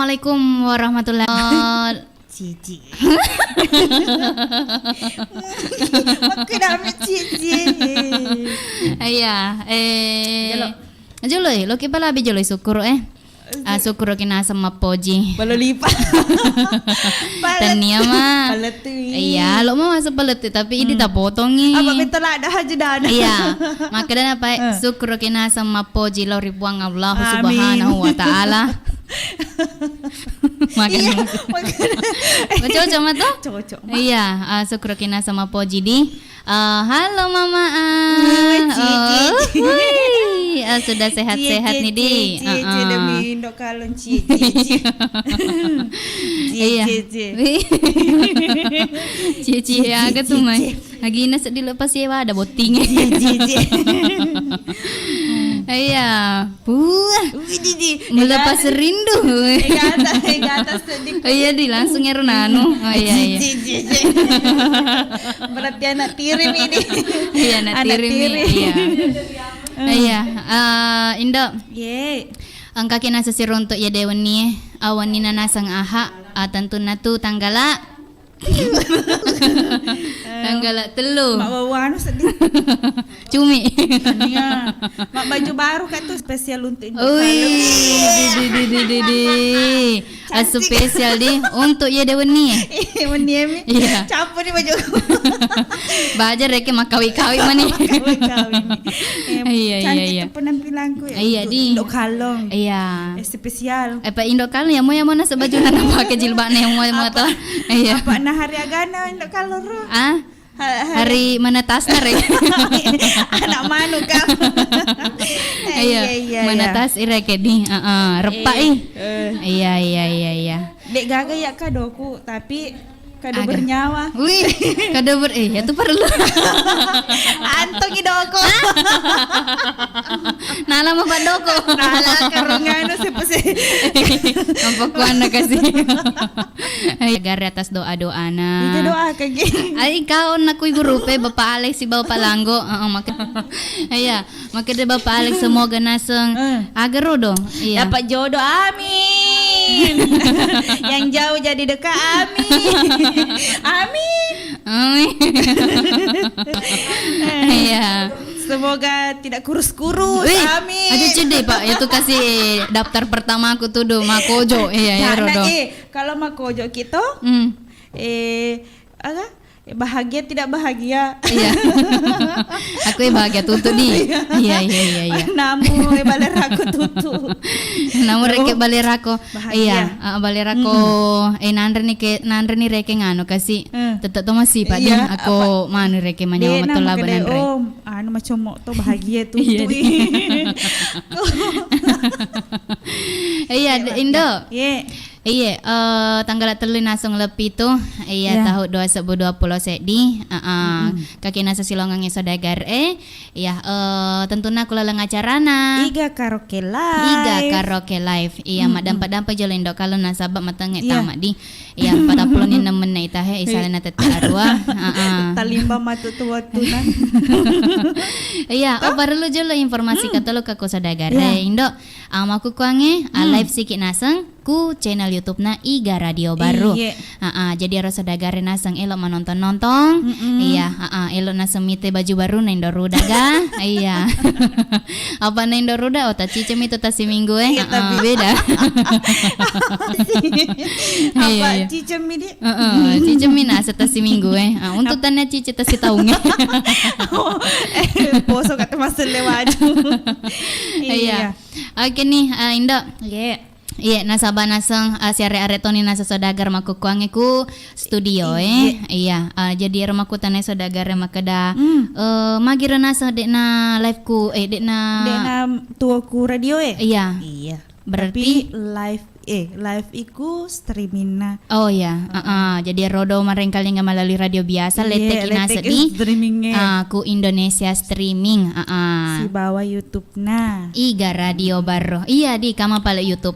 Assalamualaikum warahmatullahi wabarakatuh. Cici. Makin amat cici. Iya, Joloy, lo kipala abi joloy syukur syukur kina sama poji. Balo lipat. Tania mah. Paletui. Iya, lo mau masuk paletui tapi ini tak potongi. Apa betul ada haji dana. Iya, maka dan apa syukur kina sama poji lo ribuan Allah subhanahu wa ta'ala. Iya, cocok mah tuh? Cocok. Iya, syukur kina sama poji di. Halo Mama sudah sehat-sehat nih di. Cici demi indok kalon cici. Iya. Cici ya agak tuh mah. Lagi nasi dilepas ya ada boting. Cici. Iya. Melepas rindu. Gatas sedikit. Iya di langsung ya Runanu. Oh iya. Cici. Berarti anak tirim ini. Iya anak tirim. Iya. Iya, Indo. Ye. Angka kina sesir untuk ya dewan ni awan ni nanasang aha tentu natu tanggala. Tanggala telu. Mak bawanu sedih. Cumi. Iya. Mak baju baru kan tuh spesial untuk Indo. Spesial di untuk ya dewan ni. Meniemi. Iya. Campur nih baju. Bajar reke makawi-kawi mani. Iya. Cantik penampilanku ya. Iya di Indo kalong. Iya. Spesial. Apa Indo kalong ya mau nasa baju nana pakai jilbab nih mau tahu. Iya. Apa nah hari agana Indo kalong ru? Hari mana tasnya rek? Anak manu kau. Iya. Mana tas irek di. Repak Iya. Dek gaga ya kadoku tapi kado bernyawa. Wih, kado ya tuh perlu. Antong idoko. Nala mau padoko. Nala karungano sepuse. Mampukuan na kasi. Gari atas doa-doa na. Ika doa kagi. Ay, ikaw na kuy grupe, Bapak Alex, si Bapak Langgo. Iya, makanya Bapak Alex semoga naseng agaro do. Iya. Dapat jodoh, amin. Yang jauh jadi dekat, amin. Amin. Iya. Semoga tidak kurus-kurus. Amin. Aduh cedek Pak, itu kasih daftar pertama aku tuh do Makojo. Iya ya Rodo. Kalau Makojo kita bahagia tidak bahagia. Iya. Aku bahagia tutu di. Iya. Namu balerako tutu. Namu reke balerako. Iya, balerako nandre ni reke ngano kasi tetap to masih Pak din aku manu reke manyawa matola banan re. Anu macam mo to bahagia tutu. Iya, Indo. Iya, tanggal telu nasong lepi tu, tahun 2020 sedi, kaki nasa silongang sodagar iya, tentunya kula lang acarana. Iga karaoke live, iya, madampa jalo Indo kalau nasabak matang tama di, iya, 40 ni nemen na itahe, isala na tete arwa, talimba matutuwa tuna. Iya, baru jalo informasi katalo kako sodagar Indo, makukuange live sikit nasang ku channel YouTube na Iga Radio Baru. Jadi harus sodagar nasang elo menonton. Iya, elo nasang mite baju baru na Indo Rudaga. Iya. Apa na Indo Ruda? Ota cicem itu tasi minggu beda. Apa cicem ini? Cicem mina setasi minggu untuk tanya cice tasi taungnya. Poso kata masa lewat. Iya. Oke nih Indo. Iya, nasaba nasang siare aretoni nasa sodagar makukuange ku studio Iya, jadi rumahku tanah sodagar makada magira nasa dek na live ku dek na tuaku radio Iya. Berarti live iku streaming na. Oh ya, jadi Rodo marengkali nga melalui radio biasa letek inasa di ku Indonesia streaming. Si bawa YouTube na. Iga Radio Baru. Iya di kama pala YouTube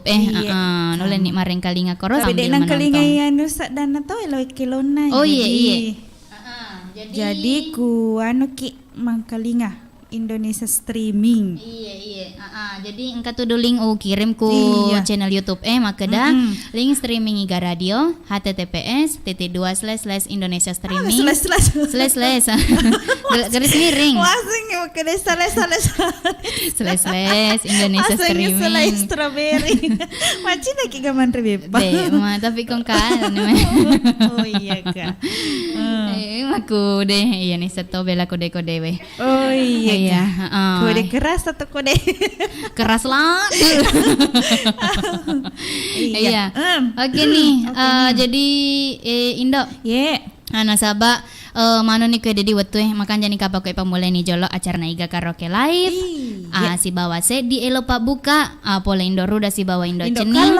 nulen ni marengkali nga koro sambil menonton. Tapi kali nga anu sa dana to eloy kilo na. Oh iya. Jadi ku anu ki mangkalinga. Indonesia streaming. Iya. Jadi engkau tuh link kirim ku channel YouTube maka dah link streaming Iga Radio https://Indonesia streaming // garis miring Indonesia streaming strawberry macam nak gaman rebe tapi kong kan oh iya kak aku deh iya nih seto bela kode we oh iya kode keras atau kode keras lah iya oke nih jadi Indo nasabah mano ni kue dedi wetu makan jani kapak kue pamulai ni jolo acara Iga Karaoke Live si bawa se di elo pak buka pola Indo ruda si bawa Indo cening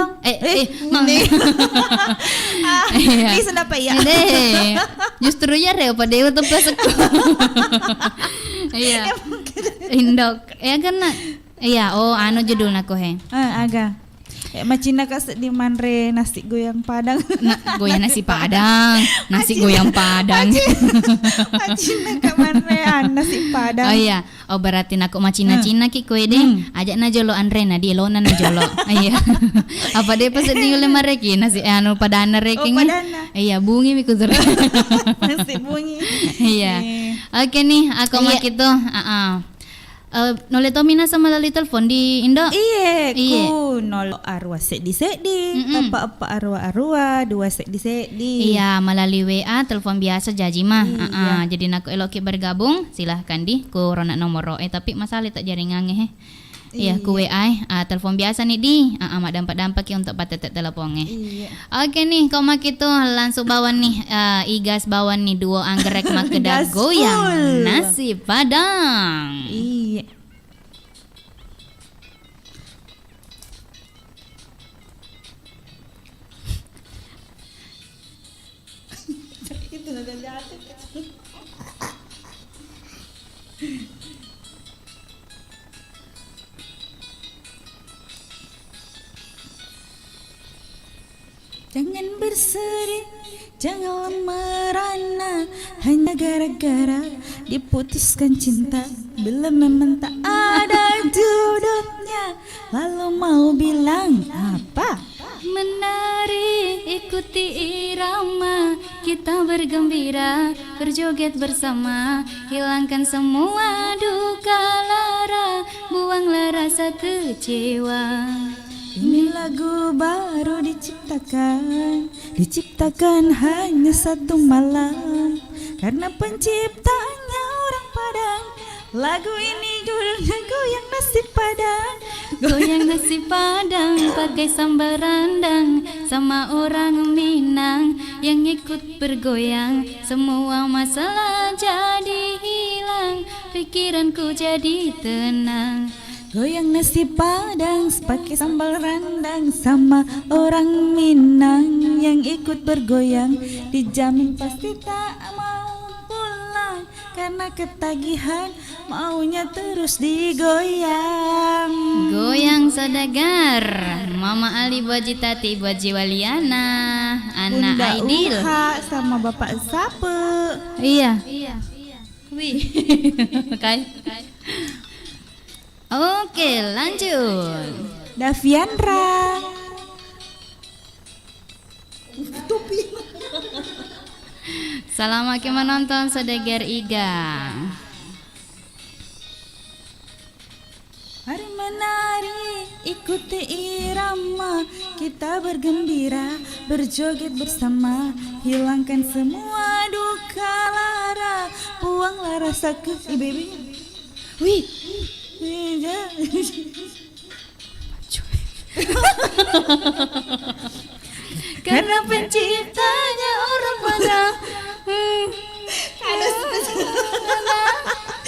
ini sedap ya justru ya reo pada itu pesekku iya Indo ya kan iya anu judul naku agak macina kas di manre nasi goyang padang goyang nasi padang goyang padang macina ka manre nasi padang iya berarti aku macina ki kue deh ajak na jolo andre na di elona na jolo iya apa deh pas di oleh mareki nasi anu padana reking iya bungi mi kuzur nasi bungi iya oke nih aku mak itu nole tomina sama lali telepon di Indo ku nol arwa sedi apa arwa dua sedi iya melalui WA telepon biasa jaji mah jadi naku eloki bergabung silahkan di ku rona nomor tapi masalah tak jaringan iya ku WA telepon biasa nih di mak dampak untuk patetet teleponnya oke nih kau mak itu langsung bawa nih igas bawa nih duo anggrek mak kedak goyang nasi padang itu ada jatuh jangan bersedih, jangan merana, hanya gara-gara diputuskan cinta. Bila memang tak ada jodohnya, lalu mau bilang apa? Menari, ikuti irama, kita bergembira, berjoget bersama, hilangkan semua duka lara, buanglah rasa kecewa. Ini lagu baru diciptakan hanya satu malam, karena penciptanya orang Padang. Lagu ini judulnya Goyang Nasi Padang. Goyang nasi padang pakai sambal rendang, sama orang Minang yang ikut bergoyang, semua masalah jadi hilang, pikiranku jadi tenang. Goyang nasi padang pakai sambal rendang, sama orang Minang yang ikut bergoyang, dijamin pasti tak mau pulang, karena ketagihan maunya terus digoyang. Goyang Saudagar, Mama Ali buat Tati buat Jiwaliana, Anak Bunda Aidil Uha sama Bapak Sape. Iya. Wih. Oke, lanjut. Daviandra. Selamat menonton Saudagar Iga. Mari menari, ikuti irama, kita bergembira, berjoget bersama, hilangkan semua duka lara, buanglah rasa baby. Wih. Karena penciptanya orang Padang.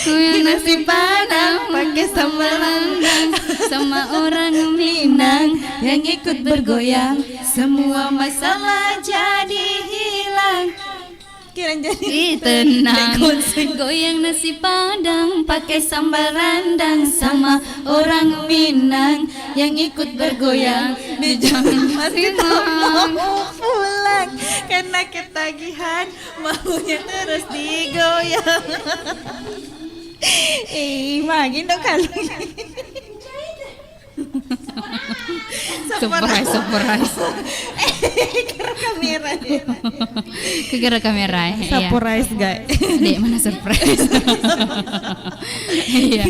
Goyang nasi padang pakai sambal rendang, sama orang Minang yang ikut bergoyang, semua masalah jadi hilang, Kirain jadi tenang. Goyang nasi padang pakai sambal rendang, sama orang Minang yang ikut bergoyang, dijamin masih mau pulang, karena ketagihan maunya terus digoyang. Magin dok kali. Surprise. Kira kamera deh. Kegara kamera. Iya. Surprise guys. Dek mana surprise? Iya.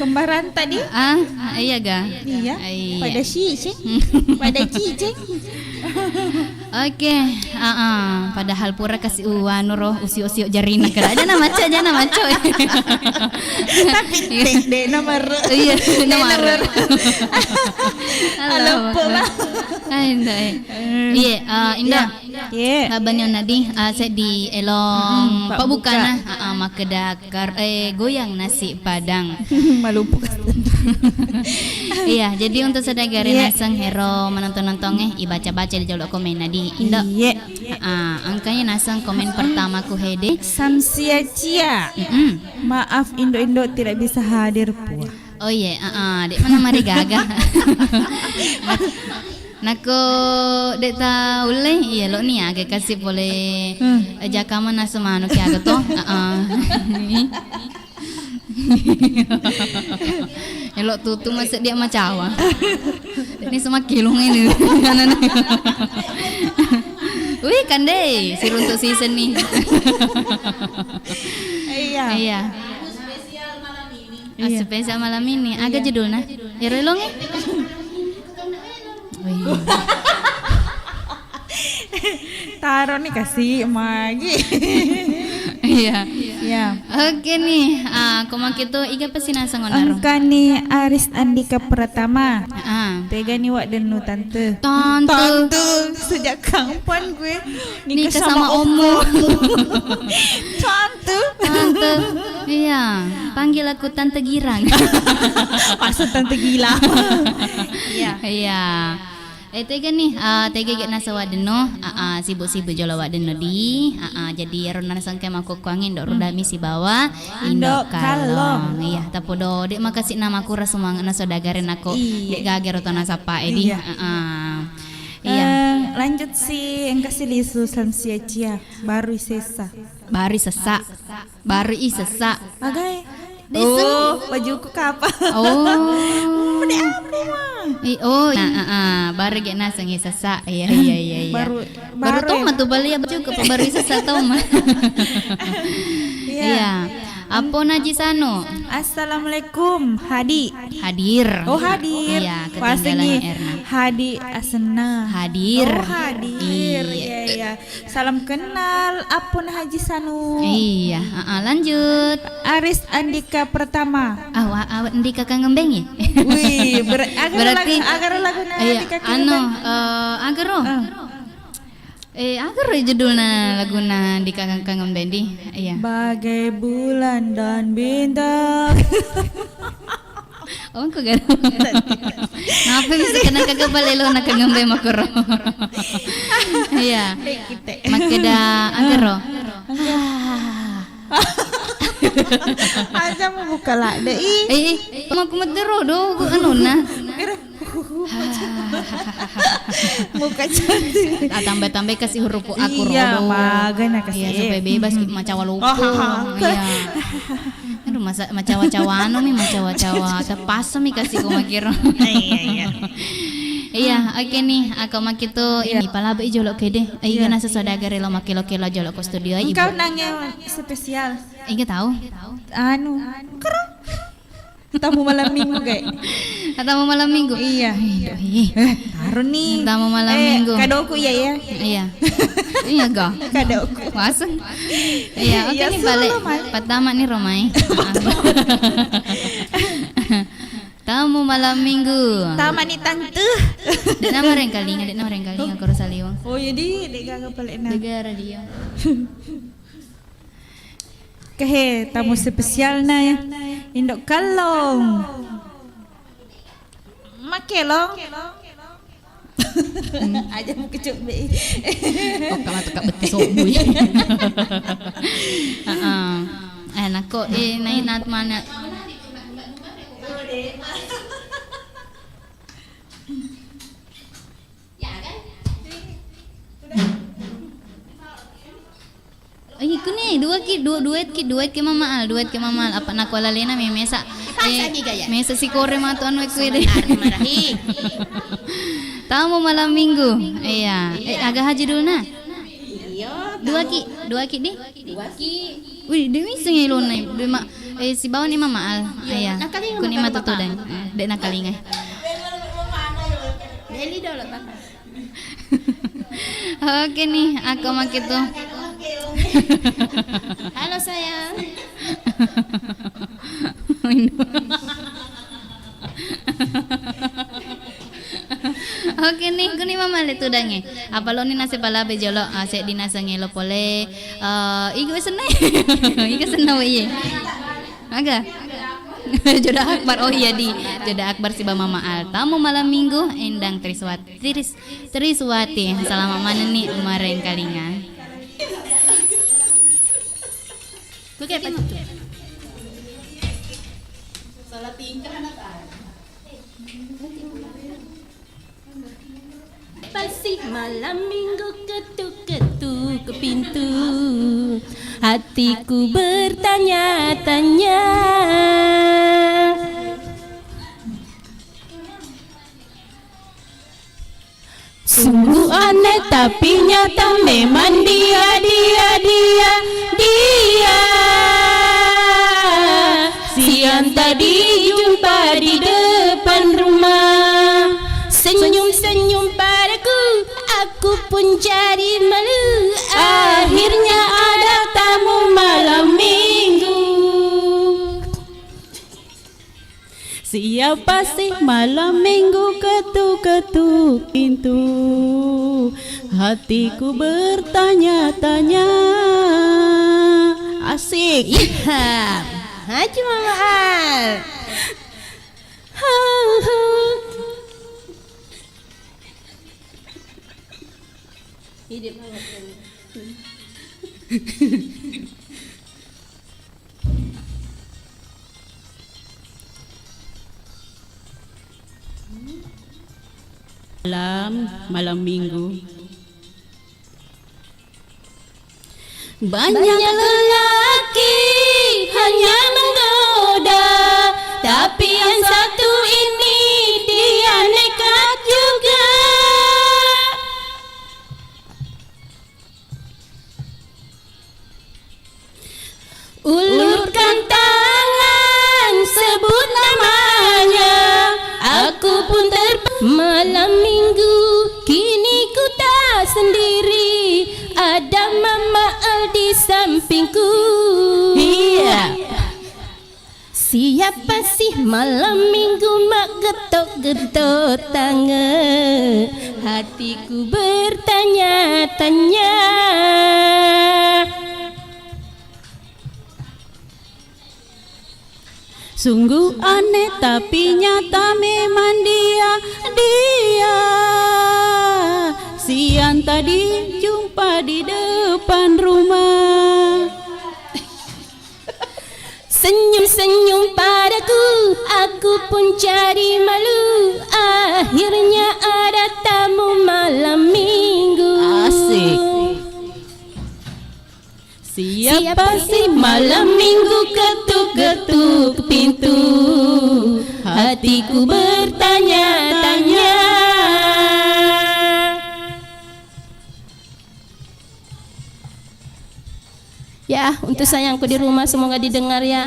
Kembaran tadi? Iya ga. Iya. Pada cicing. Pada cicing. Oke, padahal pura kasih roh usio jarina kera aja nama maco. Tapi dek nomor. Iya, nomor. Halo pula. Iya, Indah. Iya. Kabanyo nadi saya di elong Pak pabukana makedakar goyang nasi padang. Malupuk. Iya, jadi untuk sadagarin nasang hero menonton-nontonnya ibaca-baca di jalur komen nadi Indo. Iya. Angkanya nasang komen pertama ku hede Samsia Cia. Maaf Indo tidak bisa hadir pua. Oh iya, dek mana mari gagah. Nako dek tahu le, iya lo nih agak kasih boleh jakama nasa mano kya gato. Elok tutu masuk dia macawa. Ini semua kilung ini. Wih kan deh, si untuk season nih. Iya. Spesial malam ini. Agak judulnya. Irelong ya? Taruh nih kasih magi. Iya. Oke nih, kuma gitu iga pasti nasa ngonaro. Angka nih Aris Andika Pratama. Tega nih wak denu tante. Sejak kapan gue nikah sama omu. Tante. Iya, panggil aku Tante Girang. Maksud tante gila. Iya. Tega nih, tega gak nasa wadeno, sibuk-sibuk jolo wadeno di, jadi ronan sangke maku kuangin dok rodami si bawa, indok kalong, iya, tapi do dek makasih nama aku rasumang nasa dagarin aku, dek gager atau nasa pa edi, iya. Lanjut sih, yang kasih lisu Samsia Cia, baru sesa. Agai. Bajuku kapal. Baru gak nasang sesa. Iya. Baru tau mah tuh bali baju ke baru sesa tau mah. Iya. Apa Najisano? Assalamualaikum, Hadir. Oh hadir. Iya, ketinggalan Erna. Hadi Asena. Hadir. Oh hadir. Iya. Salam kenal. Apa Haji Sanu? Iya. Lanjut. Aris Andika Pertama. Awak Andika kang ngembeng ya? Wih, berarti agar lagu Andika agaro. Agar judulnya laguna di kang ngembendi. Iya. Bagai bulan dan bintang. Oh, kok gak? Ngapa bisa kena kagak balelo nak ngembe makoro. Iya. Makeda agaro. Aja mau buka lah deh. Mau kumatero do anuna. Muka cantik. Tambah-tambah kasih huruf aku rodo. Iya, magana kasih. Iya, supaya bebas macawa lupa. Iya. Aduh, macawa-cawano mi macawa-cawa. Tepasa mi kasih ko makiro. Iya. Iya, oke nih, aku makito ini pala be jolok kede. Iya na sesodagar lo makilo-kilo jolok ke studio ibu. Engkau nanya spesial. Iya tahu. Tamu malam minggu kayak. Tamu malam minggu. Iya. Taruh nih. Tamu malam minggu. Kadoku ya. Iya. Iya ga. Kadoku. Masuk. Iya, oke nih balik. Pertama nih Romai. Tamu malam minggu. Tamu nih tante. Dek nama rengkaling aku Rosaliwang. Oh jadi dek gak balik na. Dek radio. Kehe tamu spesial na ya. Indok kalong. Makelong. Aja mau kecoba. Oh kalau tekak betis obui. Enak kok naik nat mana. Ay, ko ni duet ke mama al apa nak wala lena me mesa. Mesa si kore ma to ano ko ide. Tamu malam minggu. Iya. Agak haji dulu na. Dua ki di. Wih, demi sengelo na. Si bawa ni mama al. Iya. Kuni ma tutu dan. Dek nakalinga. Deli dulu tak. Oke nih, aku mak itu. Halo sayang. Oke nih, kuni mama le tudange. Apa lo ni nasi pala bejolo asek di nasange lo pole. Igo senai. Igo senai ye. Aga. Joda Akbar, oh iya di Joda Akbar si Mama Al. Tamu malam minggu Endang Triswati selama mana nih kemarin kalingan. Ku kayak apa tuh? Pasti malam minggu ketuk-ketuk ke pintu, hatiku bertanya-tanya. Sungguh aneh tapi nyata memang dia. Siang tadi jumpa di depan rumah, senyum-senyum padaku, aku pun jadi malu. Akhirnya ada tamu malam minggu. Siapa sih malam minggu ketuk-ketuk pintu, hatiku bertanya-tanya. Asik. Iya, Haji Mama Al. Hidup malam minggu. banyak lelaki hanya menggoda, tapi yang satu ini dia nekat juga. Ulurkan tangan, sebut namanya, aku pun malam minggu. Kini ku tak sendiri, ada Mama Al di sampingku. Iya. Siapa sih malam minggu mak getok-getok tangan, hatiku bertanya-tanya. Sungguh aneh tapi nyata memang dia. Siang tadi jumpa di depan rumah, Senyum-senyum padaku, aku pun jadi malu. Akhirnya ada tamu malam minggu. Asik. Siapa sih malam minggu ketuk-ketuk pintu, hatiku bertanya-tanya. Ya, untuk sayangku di rumah semoga didengar ya.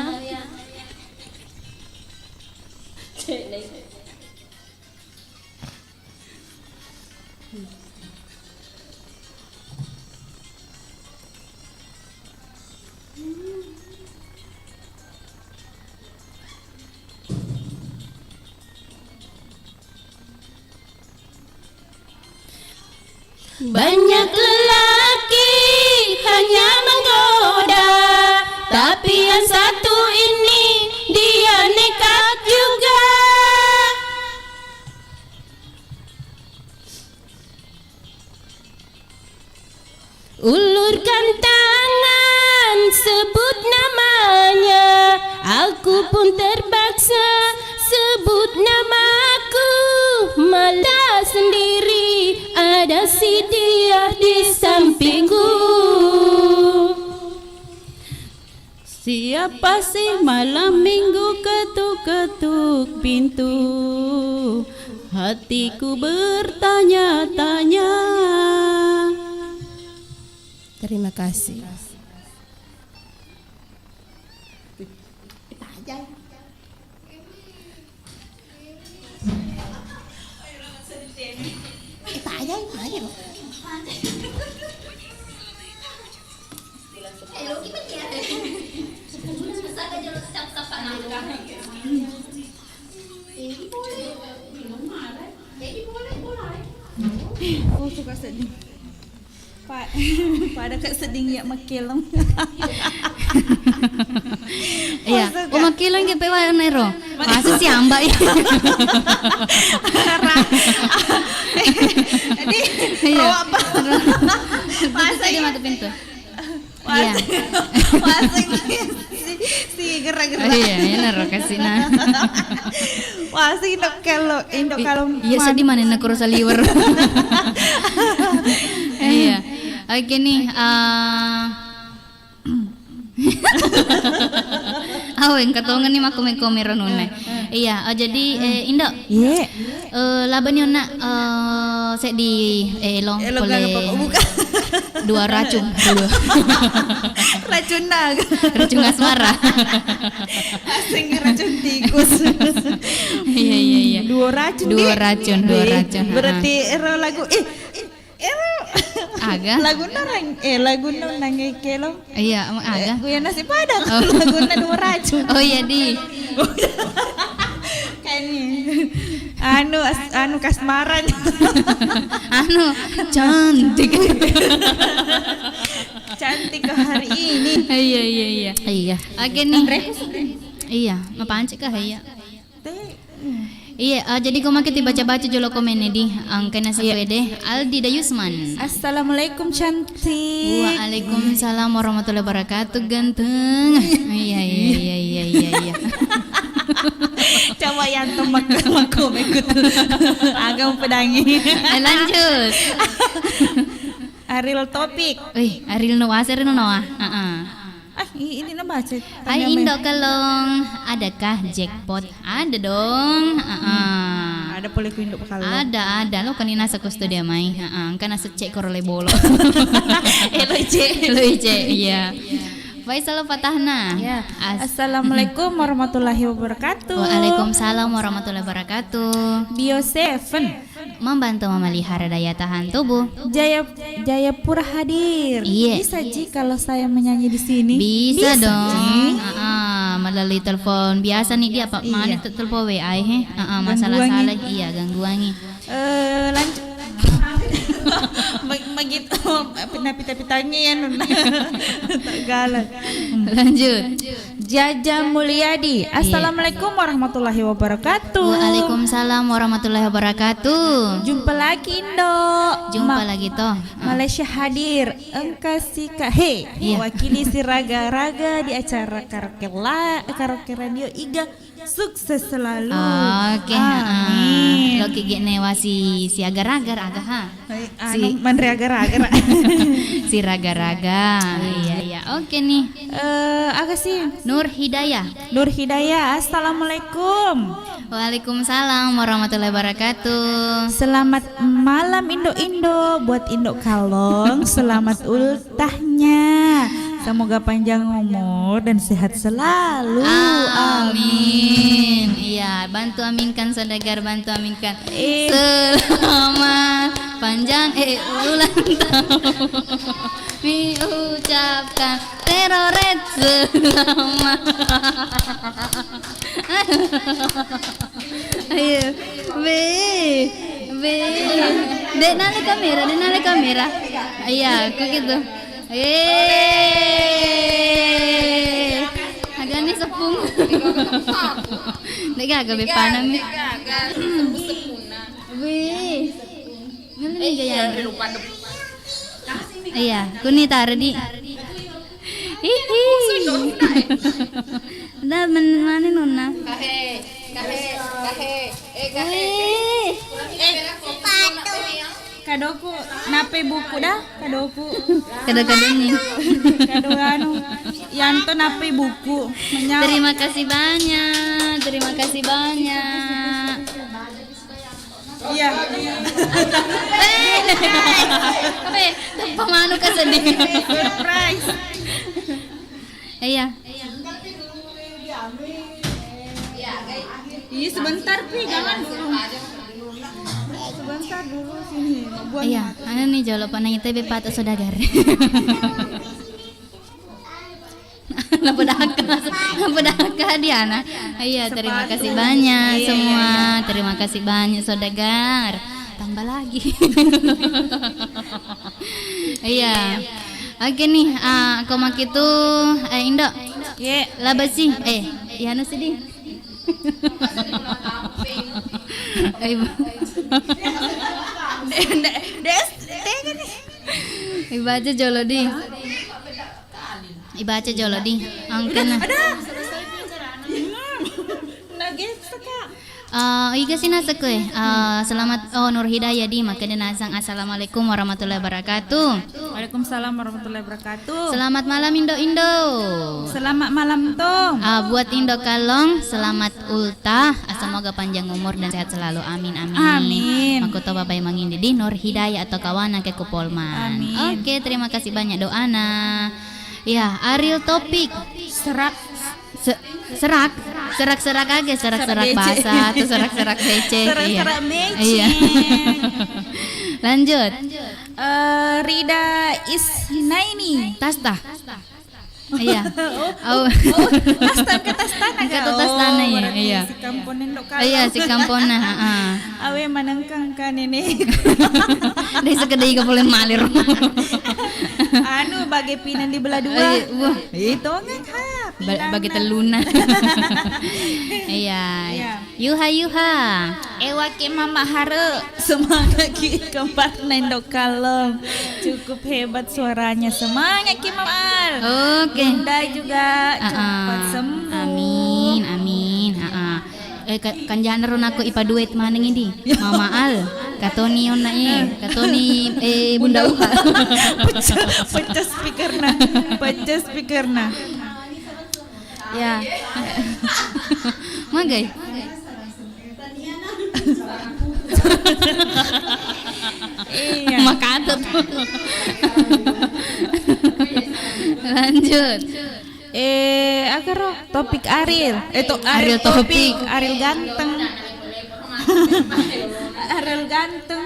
Banyak lelaki hanya menggoda, tapi yang satu ini dia nekat juga. Ulurkan tangan, sebut namanya, aku pun terpaksa sebut namaku. Malah sendiri ada si dia di Siapa sih malam minggu ketuk-ketuk pintu? Hatiku bertanya-tanya. Terima kasih. Oh suka sedih. Pak, pada kak sedih ya makelong. Iya, makelong ke pewa nero. Masa sih ambak ya. Jadi, apa? Masa dia mata pintu. Iya. Masa si gerak-gerak. Iya, ya nero kasih nah. Wah, si indok kalau iya sedih mana nak kurus liver. Iya. Oke nih, awen katongan nih maku mekomero nune. Iya, jadi Indo. Iya. Laban yun na set di elong pole dua racun. Racun naga. Racun asmara. Asing racun tikus. Iya. Dua racun. Berarti lagu aga lagu nang kelong. Iya, emang aga. Gue nasi padang. Lagu dua racun. Oh iya di. Anu kasmaran. Cantik. Cantik ke hari ini. Iya. Oke nih. Iya, apaan sih kah iya? Iya, jadi kau makin baca-baca jolo komennya di angka nasi deh. Aldi Dayusman. Assalamualaikum cantik. Waalaikumsalam warahmatullahi wabarakatuh ganteng. Iya. Coba yang temak ikut. Agak pedangi. Lanjut. Ariel topik. Ariel Noah. Ini nama baca. Hai Indo Kalong, adakah jackpot? Ada dong. Ada boleh ku Indo Kalong. Ada. Lo kan nasa studio mai. Kan nasa cek korole bolo. Loice. Iya. Faisal Fatahna. Ya. Assalamualaikum warahmatullahi wabarakatuh. Waalaikumsalam warahmatullahi wabarakatuh. Bio 7 membantu memelihara daya tahan tubuh. Jayapura hadir. Iya. Bisa Ji kalau saya menyanyi di sini? Bisa dong. Melalui telepon biasa nih dia Pak. Iya. Mana telepon WA masalah-salah iya gangguannya. Lanjut. Begitu pita-pitanya galak. Lanjut. Jaja Mulyadi. Assalamualaikum warahmatullahi wabarakatuh. Waalaikumsalam warahmatullahi wabarakatuh. Jumpa lagi Indo. Jumpa lagi toh. Malaysia hadir. Engkasi Kak wakili si raga-raga di acara karaoke radio Iga. Sukses selalu. Oke. Amin. Lo kiki newasi si agar-agar agak ha. Si mandri agar-agar. Si raga-raga. Iya. Oke nih. Agak sih. Nur Hidayah. Assalamualaikum. Waalaikumsalam warahmatullahi wabarakatuh. Selamat malam Indo buat Indo Kalong. Selamat ultahnya. Semoga panjang umur dan sehat selalu. Amin. Iya, bantu aminkan saudagar, bantu aminkan. Selamat panjang ulang tahun. Diucapkan teroret selamat. Ayo, Dek nale kamera. Iya, kok gitu. Agak nih sepung. Dek agak bepanam. Wih. Ngalih gaya. Iya, kuni taruh di. Hihi. Dah mana nona? Kahe. Kadoku nape buku dah kadoku. Kado-kadonya. Kado anu Yanto nape buku. Terima kasih banyak. Terima kasih banyak. Iya. Apa? Pemanu ka sedih. Surprise. Iya. Iya sebentar Pi, jangan dulu. Sebentar dulu sini. Buat Iya, anu nih jolo pananya teh patut saudagar. Napodaka Diana. Iya, terima kasih banyak semua. Terima kasih banyak saudagar. Tambah lagi. Iya. Oke nih, aku makitu Indo. Ye. Laba sih. Ya anu sedih. Ibaca jolo di. Ibaca jolo di. Angkana. Nagis ka. Iga sinasa ko selamat Nur Hidayah di maka dinasang assalamualaikum warahmatullahi wabarakatuh. Waalaikumsalam warahmatullahi wabarakatuh. Selamat malam Indo. Selamat malam Tom. Buat Indo Kalong selamat ultah, semoga panjang umur dan sehat selalu, amin amin. Amin. Makoto babai mangindi di Nur Hidayah atau kawana ke Kupolman. Amin. Oke, terima kasih banyak doana. Ya, Ariel topik Serak. serak aja serak bahasa atau serak becek. Serak becek. Iya. Lanjut. Rida Isnaini. Tasta. Iya. Tastana Kata tastana ya. Iya. Si kamponen dok kalau. Iya, si kampona, Awe manangkang ka nene. Dai sekedai ka boleh malir. Anu bagai pinan di belah dua. Wah, Itu enggak ha. bagi teluna. Iya. Yuha. Ewa ke mama hare semangat ki keempat nendok kalong. Cukup hebat suaranya, semangat ki mama. Oke. Bunda juga cepat sembuh. Amin. Kan jangan ron aku ipa duet maneng ini. Mama Al, katoni onna katoni Bunda Uha. Pecah speakerna. Ya. Magai. Iya. Makata tuh. Lanjut. Akaro topik Ariel. Ariel topik. Ariel ganteng. Ariel ganteng.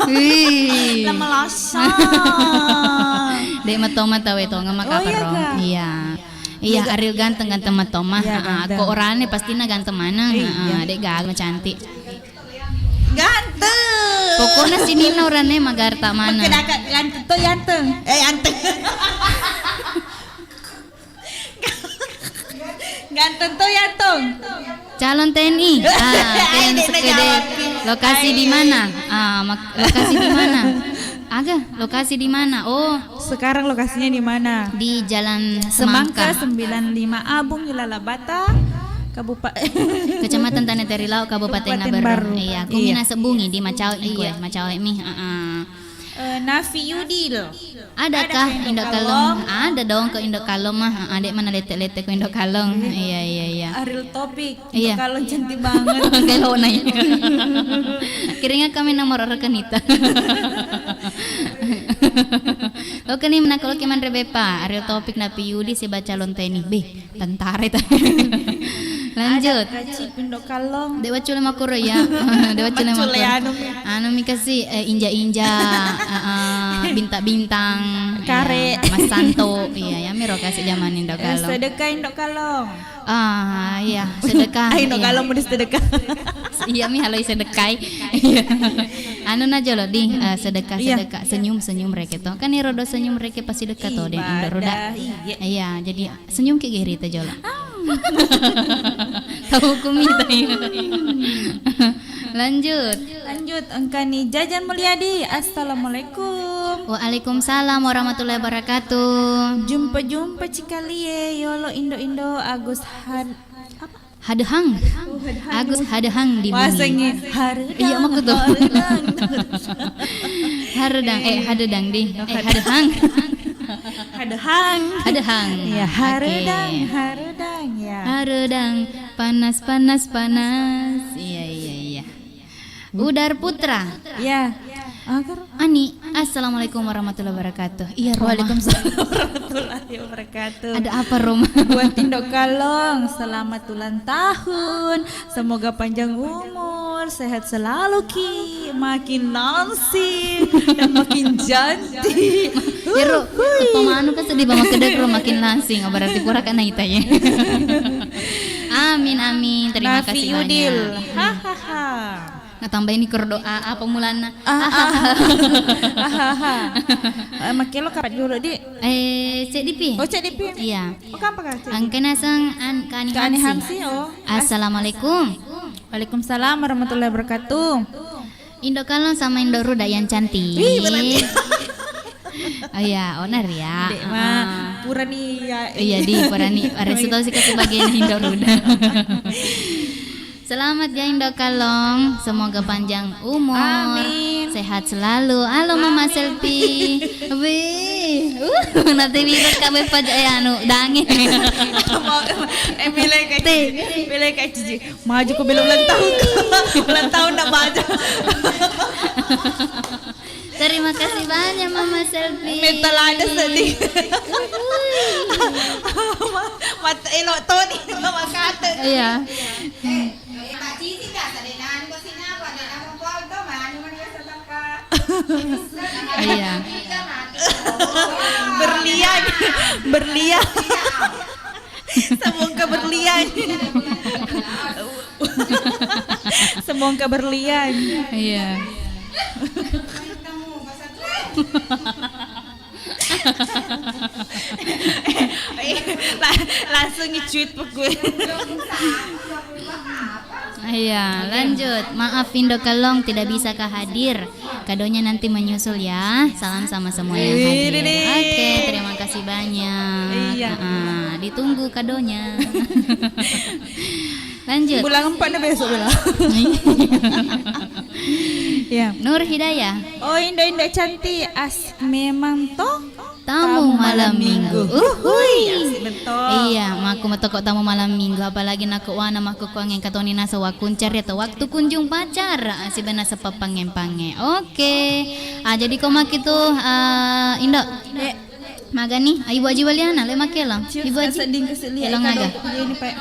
Wih. Lama lasa. Dek matoma tahu itu nggak makaparo. Iya. Iya, Ariel ganteng matoma. Kok orangnya pastinya ganteng mana? Dek gak cantik. Ganteng. Pokoknya sini orangnya magarta mana? Ganteng tuh ganteng. Ganteng. Ganteng tuh ganteng. Calon TNI. Kalian sekede lokasi di mana? Lokasi di mana? Lokasi di mana? Oh, Sekarang lokasinya di mana? di Jalan Semangka Semangka, 95 Abung Hilalabata, Kabupaten Kecamatan Tanah Terilau, Kabupaten Kabupaten Nabaru. Baru. Iya, aku Iya. mina sebungi di Macawi Macawi mi. Nafi Yudil. Adakah Indo Kalong? Ada dong ke Indo Kalong mah. Adek mana lete-lete ke Indo Kalong. Iya. Ariel topik. Iya. Kalau cantik banget. Kalau naik. Kira kami nomor rekanita. Oke nih menakalo kiman rebepa. Ariel topik napi Yudi si baca lonteni. Tentara itu. Lanjut. Kaci Pindo Kalong. Dewa cule makuro ya. Dewa cule makuro. Anu mi kasih inja-inja, bintang-bintang, Kare. ya, Mas Santo. Iya, ya miro kasih zaman Indo Kalong. Sedekah Indo Kalong. Iya, sedekah. Indo iya. Kalong mau sedekah. Iya mi haloi sedekai. Iya. Anu najo lo di sedekah senyum mereka tuh. Kan rodo senyum mereka pasti dekat tuh deh Indo roda. Iya, jadi senyum ke geri teh jolo. Tahu kumita ya. Lanjut. Engkani Jajan Mulyadi. Assalamualaikum. Waalaikumsalam warahmatullahi wabarakatuh. Jumpa cikalie yolo Indo Agus Hadehang. Agus hadehang di bumi. Masanya haredang. Iya maku tuh. Haredang. Haredang hadedang di. Hadehang. Hadehang. Hadehang. Ya, haredang, Oke. haredang ya. Haredang panas. Iya. Udar Putra. Ya. Agar Ani, assalamualaikum warahmatullahi wabarakatuh. Iya, Roma. Waalaikumsalam warahmatullahi wabarakatuh. Ada apa, Roma? Buat Indok Kalong, selamat ulang tahun. Semoga panjang umur, sehat selalu Ki, makin langsing dan makin cantik. Ya, Ro, pemanu kan sedih bama kedek Ro makin langsing, berarti kurang kan ita ya. Amin. Terima Nafi kasih Yudil. banyak. Hahaha. Nah, tambahin nih doa apa mulana? Makelo kapan dulu di? Cek Dipi. Oh, Cek Dipi. Iya. Oh, kampa kan Cek? Angkena sang Kani Kani Hamsi. Hamsi, oh. Assalamualaikum. Waalaikumsalam warahmatullahi wabarakatuh. Indo Kalong sama Indo Ruda yang cantik. Wih, berarti. Oh iya, onar ya. Dek mah purani ya. Iya di Purani. Ada situasi ke sebagian Indo Ruda. Selamat ya Indo Kalong, semoga panjang umur, Amin. sehat selalu. Halo Mama Selfie, wih, nanti bilang kabe pajak ya anu dange. Pilih kayak cici. Maju ke belum ulang tahun. Ulang tahun nak maju. Terima kasih banyak Mama Selfie. Mental ada sedih. Mata elok tuh nih mama kata. Iya. Iya. Berlian. Semoga berlian. Semoga berlian. Iya. Langsung nge-tweet gue. Iya, lanjut. Maaf Indo Kalong tidak bisa hadir. Kadonya nanti menyusul ya. Salam sama semua yang hadir. Oke, terima kasih banyak. Iya. Ditunggu kadonya. Lanjut. Bulan 4 dah besok bulan. Ya. Nur Hidayah. Oh, indah cantik. Memang toh Tamu malam minggu. Uhuy. Betul. Iya, maku metokok tamu malam minggu. Apalagi naku wana maku kuangeng katoni nasa wakuncar atau waktu kunjung pacar. Si bena sepapangeng-pange. Oke. Jadi komak itu Indo. Magani, ibu aji waliana le makelang. Ibu aji. Seding keselihat. Kelang naga. Ini pak.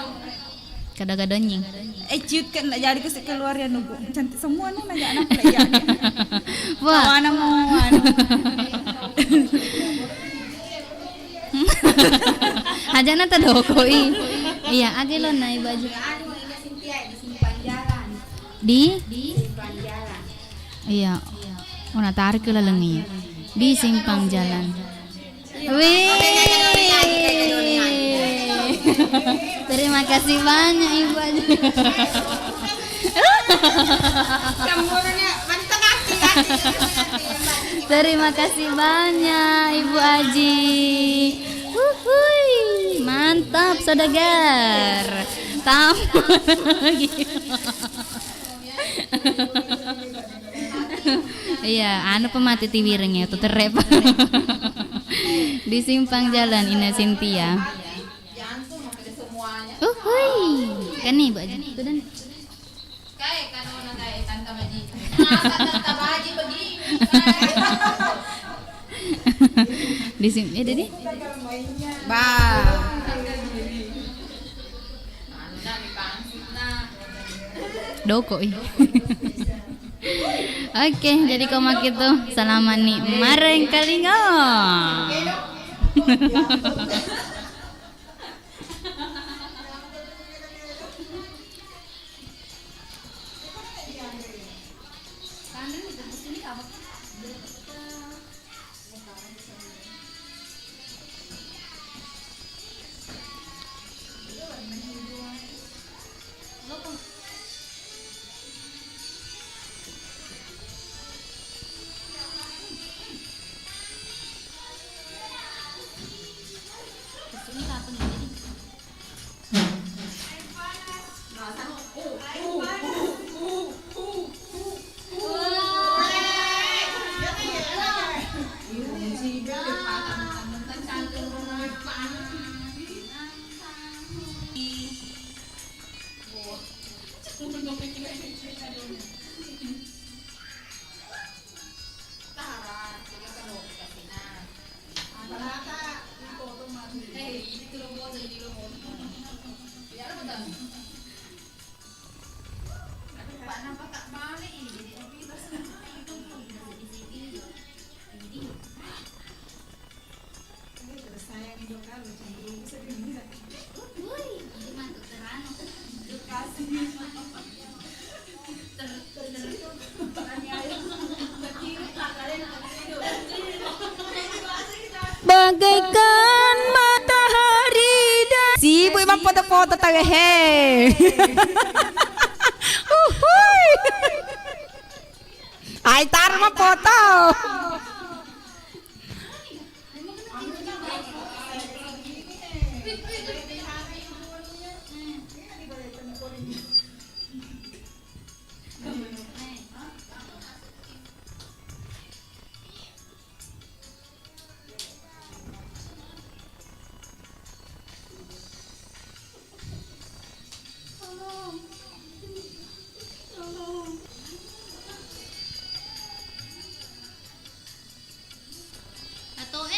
Kada-kadonying. Ciut kan nak jadi kesek keluar ya nunggu. Cantik semua nih nak anak ya. Wah. Mana mau. Hajana tadokoi. Iya, agelon na ibu aji. Di Iya. Ona tarik ke lelengi. Di simpang jalan. Wih. Terima kasih banyak Ibu Aji. Terima kasih banyak Ibu Aji. Mantap saudagar. Tamu lagi. Iya, anu pemati tiwirengnya tuh terep. Di simpang jalan Ina Cynthia. Kan nih Bu Aji. Itu dan. Kayak kan orang kayak tante Baji. Masa tante Baji begini? Di sini ya Dedi. Doko ih. Oke, jadi komak itu salaman nih mareng kalingo. Bagaikan matahari dan si ibu emang foto-foto tahu he. Ai tar mah foto.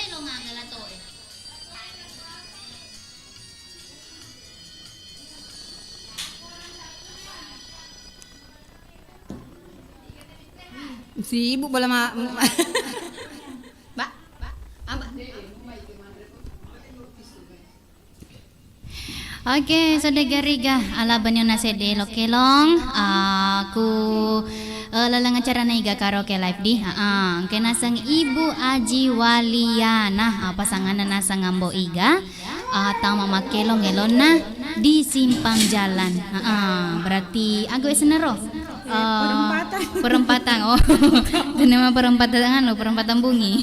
Lo nga nga lato eh. Si ibu bola ma. Ba. Aba. Oke, Sodegariga ala banyo na sede lokelong. Aku lalang acara naiga karaoke live di. Kena sang Ibu Aji Waliana pasangan na nasa ngambo iga. Atau mama kelong elona di simpang jalan. Berarti aku esenero. Perempatan. Oh. Itu nama perempatan perempatan bungi.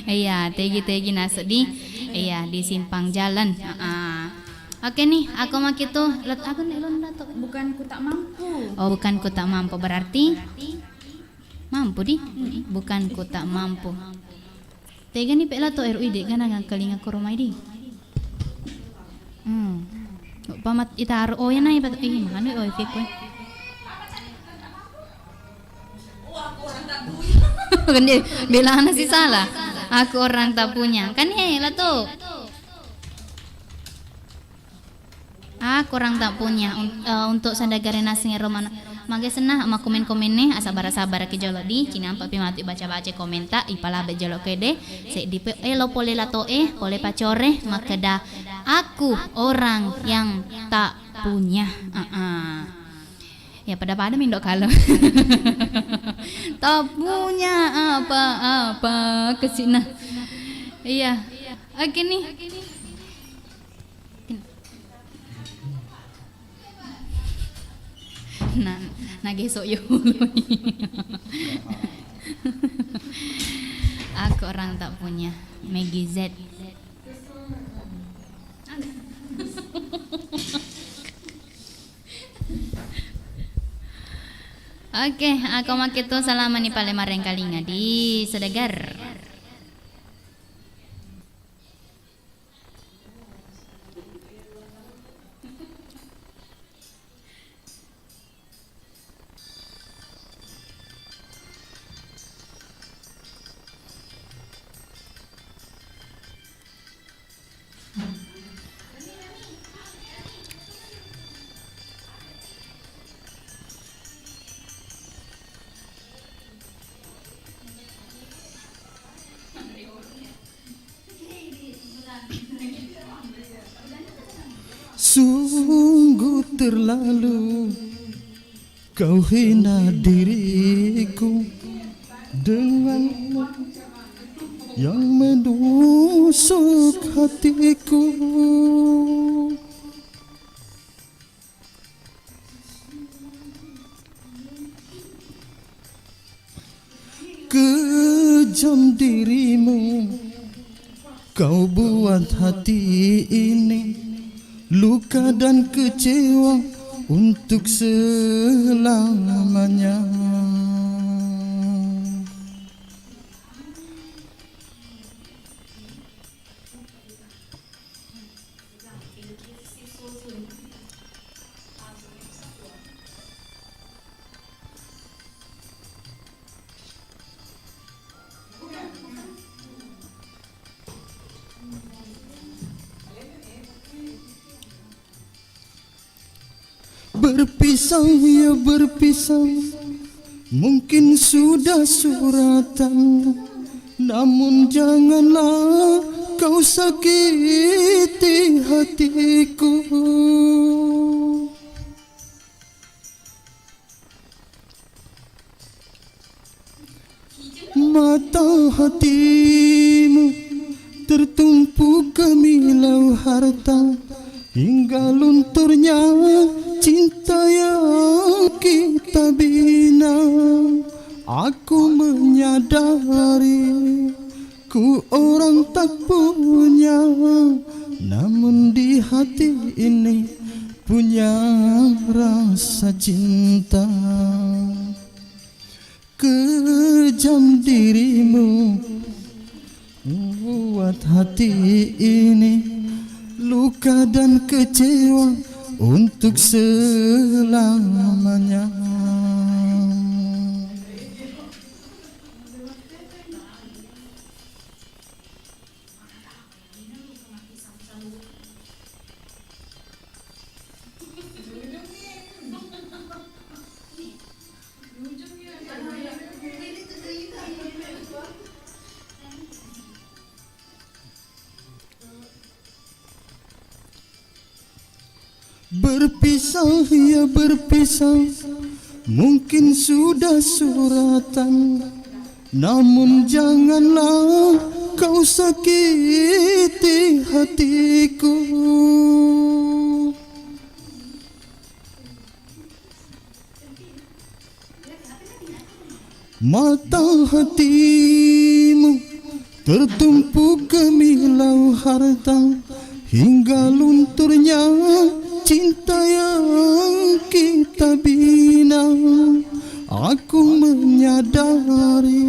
Iya, tegi nasa di. Iya, di simpang jalan. Oke nih, aku mak itu aku nelon dato. Bukan ku tak mampu. Oh, bukan ku tak mampu berarti mampu di. Bukan ku tak mampu. Tega nih pela to RUID kan ang kalinga ko rumay di. Pamat itaro oh yan na ibat ano oh fake ko. Kan dia bilang sih salah. Aku orang tak punya. Kan lah tuh. Aku orang tak punya untuk sandagare nasi romana. Mage senah ama komen-komen nih asa bara-sabar ke jolo di cina papi mati baca-baca komentar ipala be jolo kede se di lo pole lato pole pacore makeda aku orang yang tak punya. Ya pada mindok kalau tak punya apa-apa kesina. Iya. Oke nih. Nagesok yun. Aku orang tak punya. Maggie Z. Oke, aku makito salaman ni Palemareng Kalinga di Sedagar. Sungguh terlalu kau hina diriku dengan yang menusuk hatiku. Kejam dirimu kau buat hati ini luka dan kecewa untuk selamanya. Berpisah ya berpisah, mungkin sudah suratan, namun janganlah kau sakiti hatiku. Mata hatimu tertumpu gemilau harta, hingga lunturnya cinta yang kita bina. Aku menyadari ku orang tak punya, namun di hati ini punya rasa cinta. Kejam dirimu buat hati ini luka dan kecewa untuk selamanya. Berpisah ya berpisah, mungkin sudah suratan, namun janganlah kau sakiti hatiku. Mata hatimu tertumpu gemilau harta, hingga lunturnya cinta yang kita bina. Aku menyadari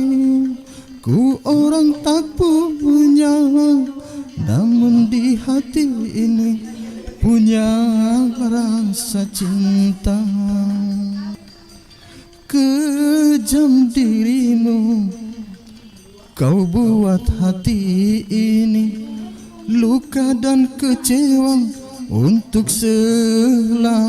ku orang tak punya, namun di hati ini punya rasa cinta. Kejam dirimu kau buat hati ini luka dan kecewa untuk selamanya.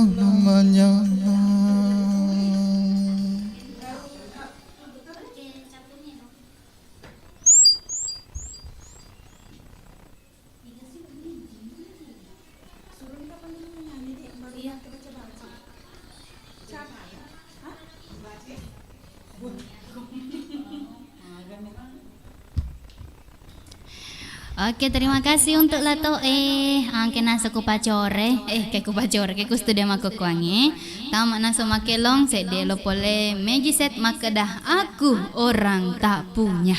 Oke, terima kasih untuk lato angke nasa kupacore ke kupacore ke kustudia makukuangi tamak nasa makelong sede lo pole mejiset makadah aku orang tak punya.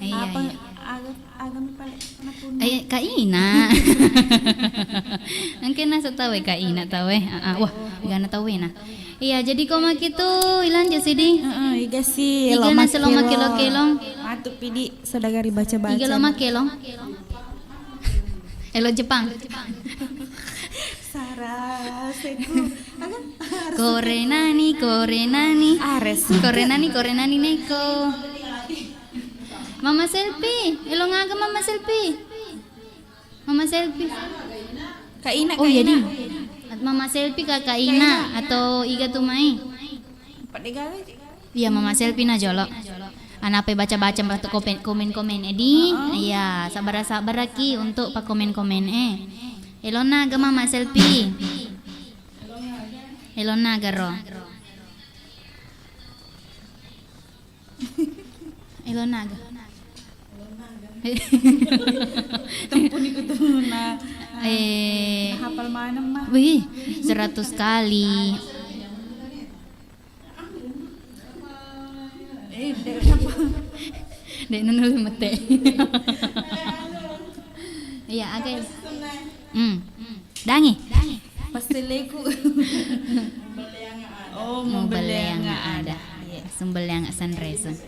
Iya. Agam paling Kak Ina. Angke nasa tahu Kak Ina tahu wah gana tahu na. Iya, jadi kau mak itu ilan jadi di. Iga sih Iga nasa lo makelo kelong. Matu pidi sadagari baca-baca. Iga lo makelong. Elo Jepang. Sarah seku. Korenani. Ares. Korenani neko. Mama selfie. Elo ngaga mama selfie. Mama selfie. Kak Ina. Oh iya di. Mama selfie Kak Ina atau Iga Tumai. Iya mama selfie na jolo. Anape baca-baca batu komen-komen edi. Iya, sabar ki untuk pak komen-komen Elona ga mama selfie. Elona garo. Elona ga. Tempun ikut na. Hafal mana mah? Wih, 100 kali. Dek nunul mete. Iya, agak. Dangi. Pasteleku. Oh, Mau beli yang ada. Sembel yang sunrise.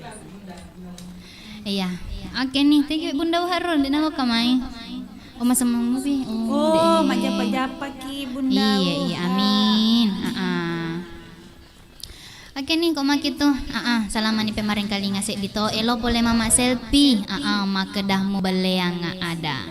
Iya. Oke nih, thank you Bunda Harun. Di nama kamai. Oh masa mau sih. Oh, majapa-japa ki Bunda. Iya, amin. Oke nih kok mak itu. Salaman ni pemaring kali ngasih dito. Elo boleh mama selfie. Makedah mo bale yang ada.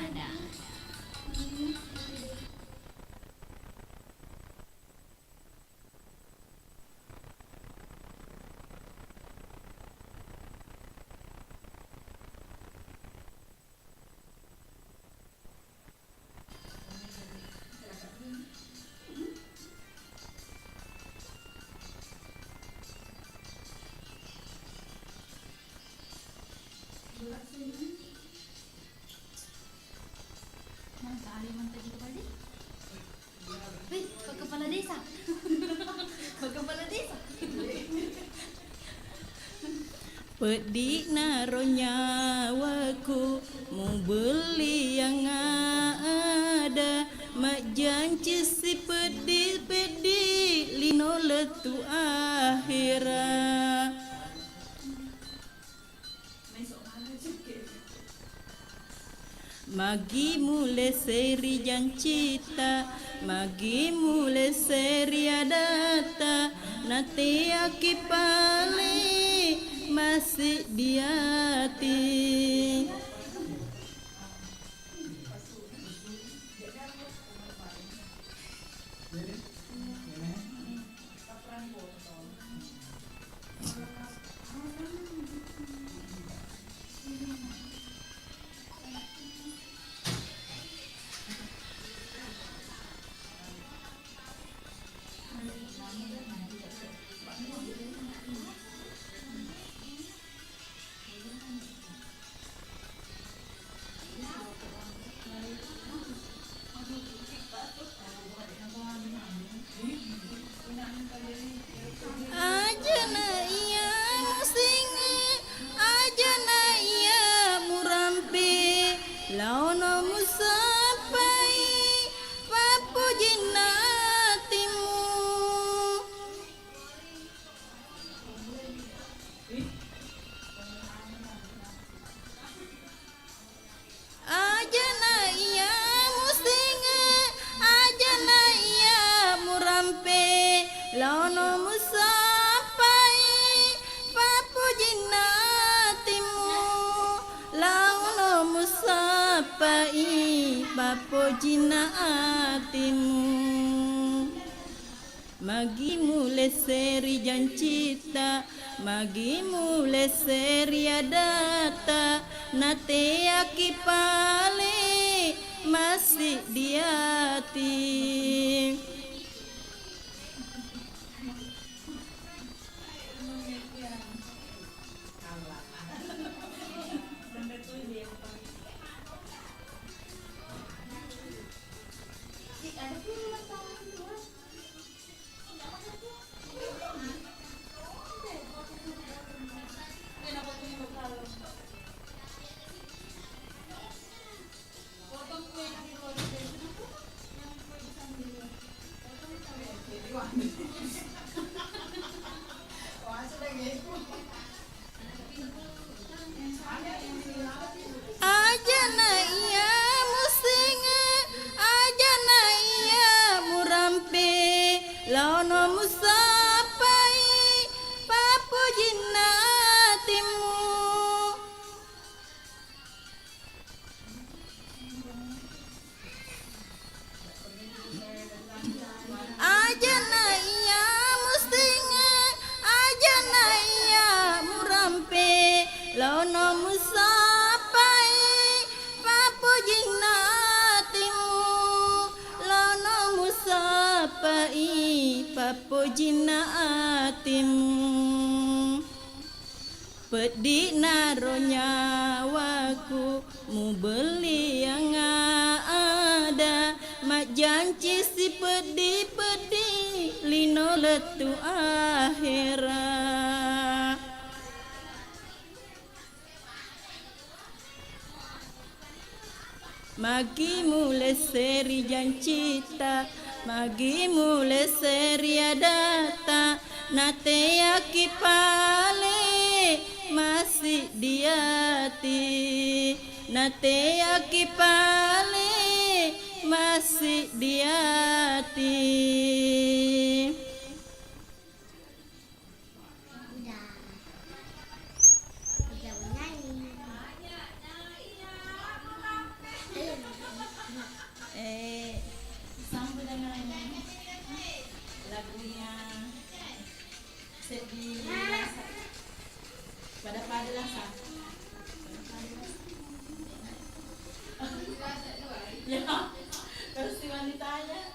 Pedih naruh nyawaku mau beli yang ada, mak janji si pedih-pedih lino letu akhirat. Magi mulai seri jancita, magi mulai seri adata, nanti aki pale masih di hati. Ajana iya musinge, ajana iya murampe, laono musapai papu jinatimu. Ajana iya musinge, ajana iya murampe, laono musapai papu jinatimu, laono musapai papu jinatimu. Magi mulai seri jancita, magi mulai seri adata, nate aki pale masih di hati. Ajana iya musinge, ajana iya murampe, laono musapai papu jinatimu. Ajana iya musinge, ajana iya murampe, laono musapai papu jinatimu, laono musapai papu jinatimu. Pedih naruh nyawaku mau beli yang ada, mak janji si pedih-pedih lino letu akhirat. Magi mulai seri jancita, magi mulai seri adata, nate aki pale masih di hati, nate aki pale masih di hati. Sambung dengan lagunya sedih pada lah sa. Ya, terus si wanitanya.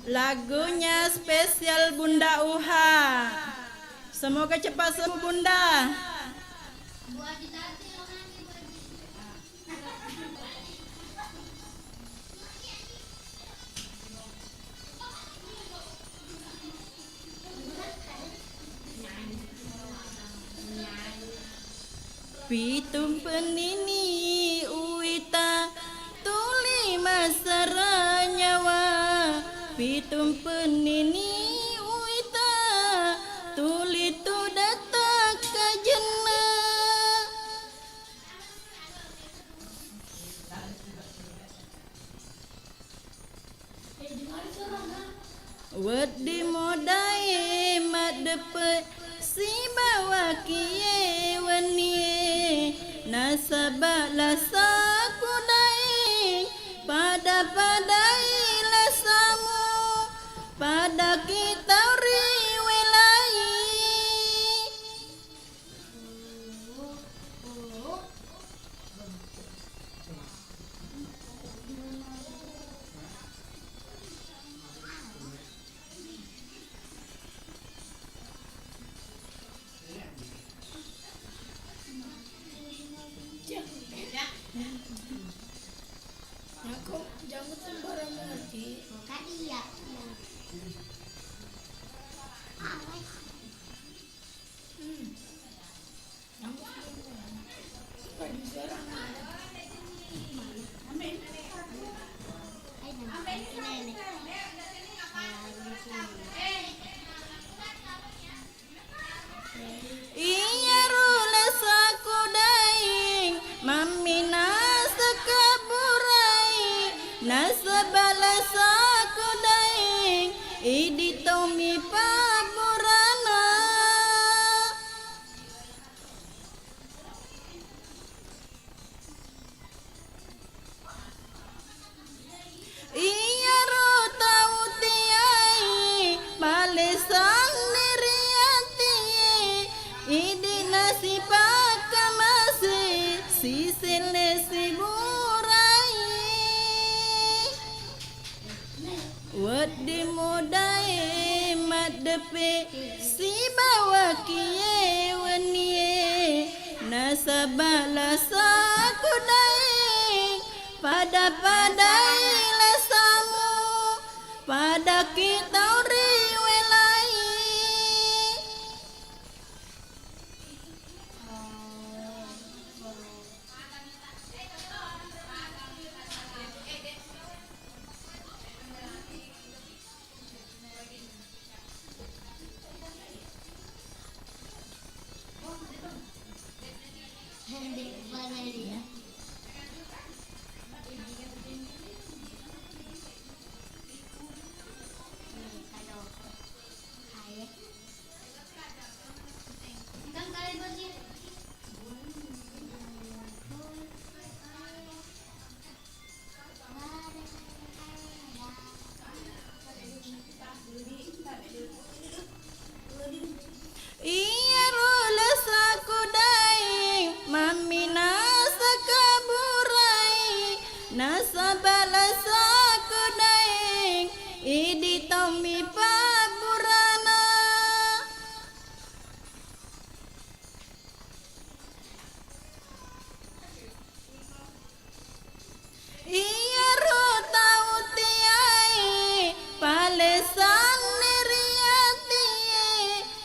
Lagunya spesial Bunda Uha. Semoga cepat sembuh Bunda. Pitum penini uita tuli masara nyawa. Pitum penini uita tuli tu datang kajena. Wedi modai madepet si bawa kie wanie. Nasabak lasa kudai pada lasamu pada kita riwelai. Jangan sembarang mengerti. Kadia. Iya rula saku daing mami nasa kaburai nasa balasa ku daing idi tomi paburana. Iya ro tau tiai balesan nerianti idi nasi pakamasi sisile siburai. Wedi modai madepe si bawa kie wanie. Nasabala saku daing pada lasamu pada kita riwelai. Iya rula saku daing mami nasa kaburai nasa balasa ku daing idi tomi paburana. Iya ro tau tiai palesan neriati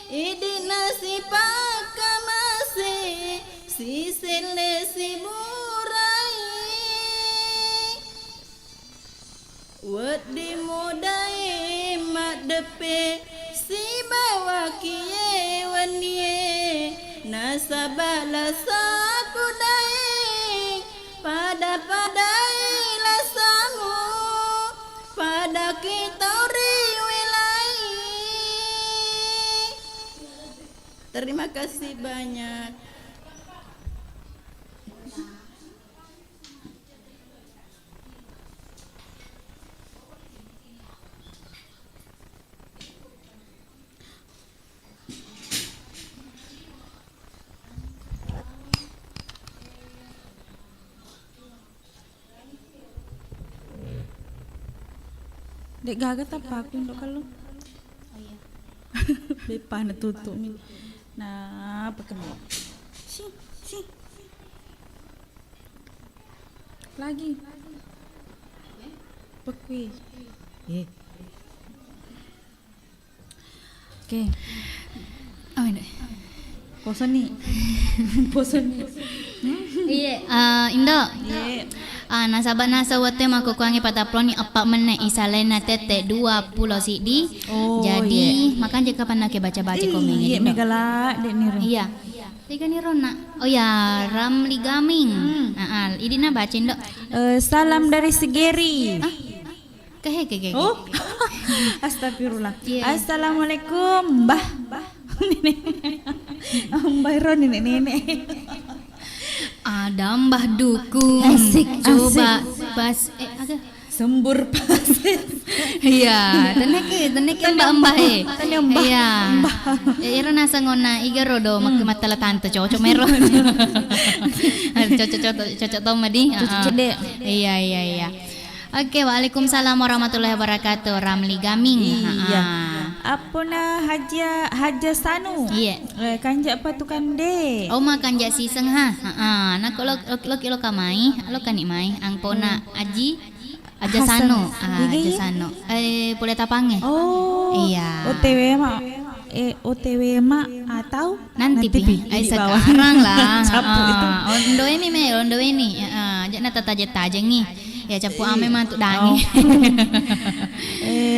idi nasi pakamasi sisile siburai. Wedi modai madepe si bawa kie wanie. Nasabala saku daing pada lasamu pada kita riwelai. Terima kasih banyak. Dek gagat apa aku untuk kalau? Bepa na tutup ni. Nah, apa kena? Si. Lagi. Pekui. Okay. Oh, ini. Poson ni. Iya, Indo. Yeah. Nasabah wate mako kuangi pataploni apa meneh isalena tete 20 CD. Oh, jadi makan je kapan nak baca-baca komen Iya, ini. megala dek ni. Iya. Tiga ni Rona. Oh ya, Ramli Gaming. Ini na baca Indo. Salam dari Segeri. Kehe. Oh, astagfirullah. Yeah. Assalamualaikum, Mbah. Mbah Ron nenek. Ada Mbah Dukun. Asik. Coba bas agak. Sembur pasir. Iya, tenek mbah Mbah. Iya. Ira nasa ngona iga rodo matala tante cocok mero. Cocok to madi. Cocok dek. Iya. Oke, waalaikumsalam warahmatullahi wabarakatuh. Ramli Gaming. Iya. Apuna Haja Sanu. Iya. Kanja patukan de. Oh makan jak siseng ha. Nak lo kamai, lo kanik mai. Ang pona Aja Sano. Aja Sano. Boleh tapange. Oh. Iya. OTW mak atau Nanti pi. di bawah. Sekarang lah. Capu itu. Ondo ini. Jak nata tajeng nih. Ya capu ame mantuk dangi.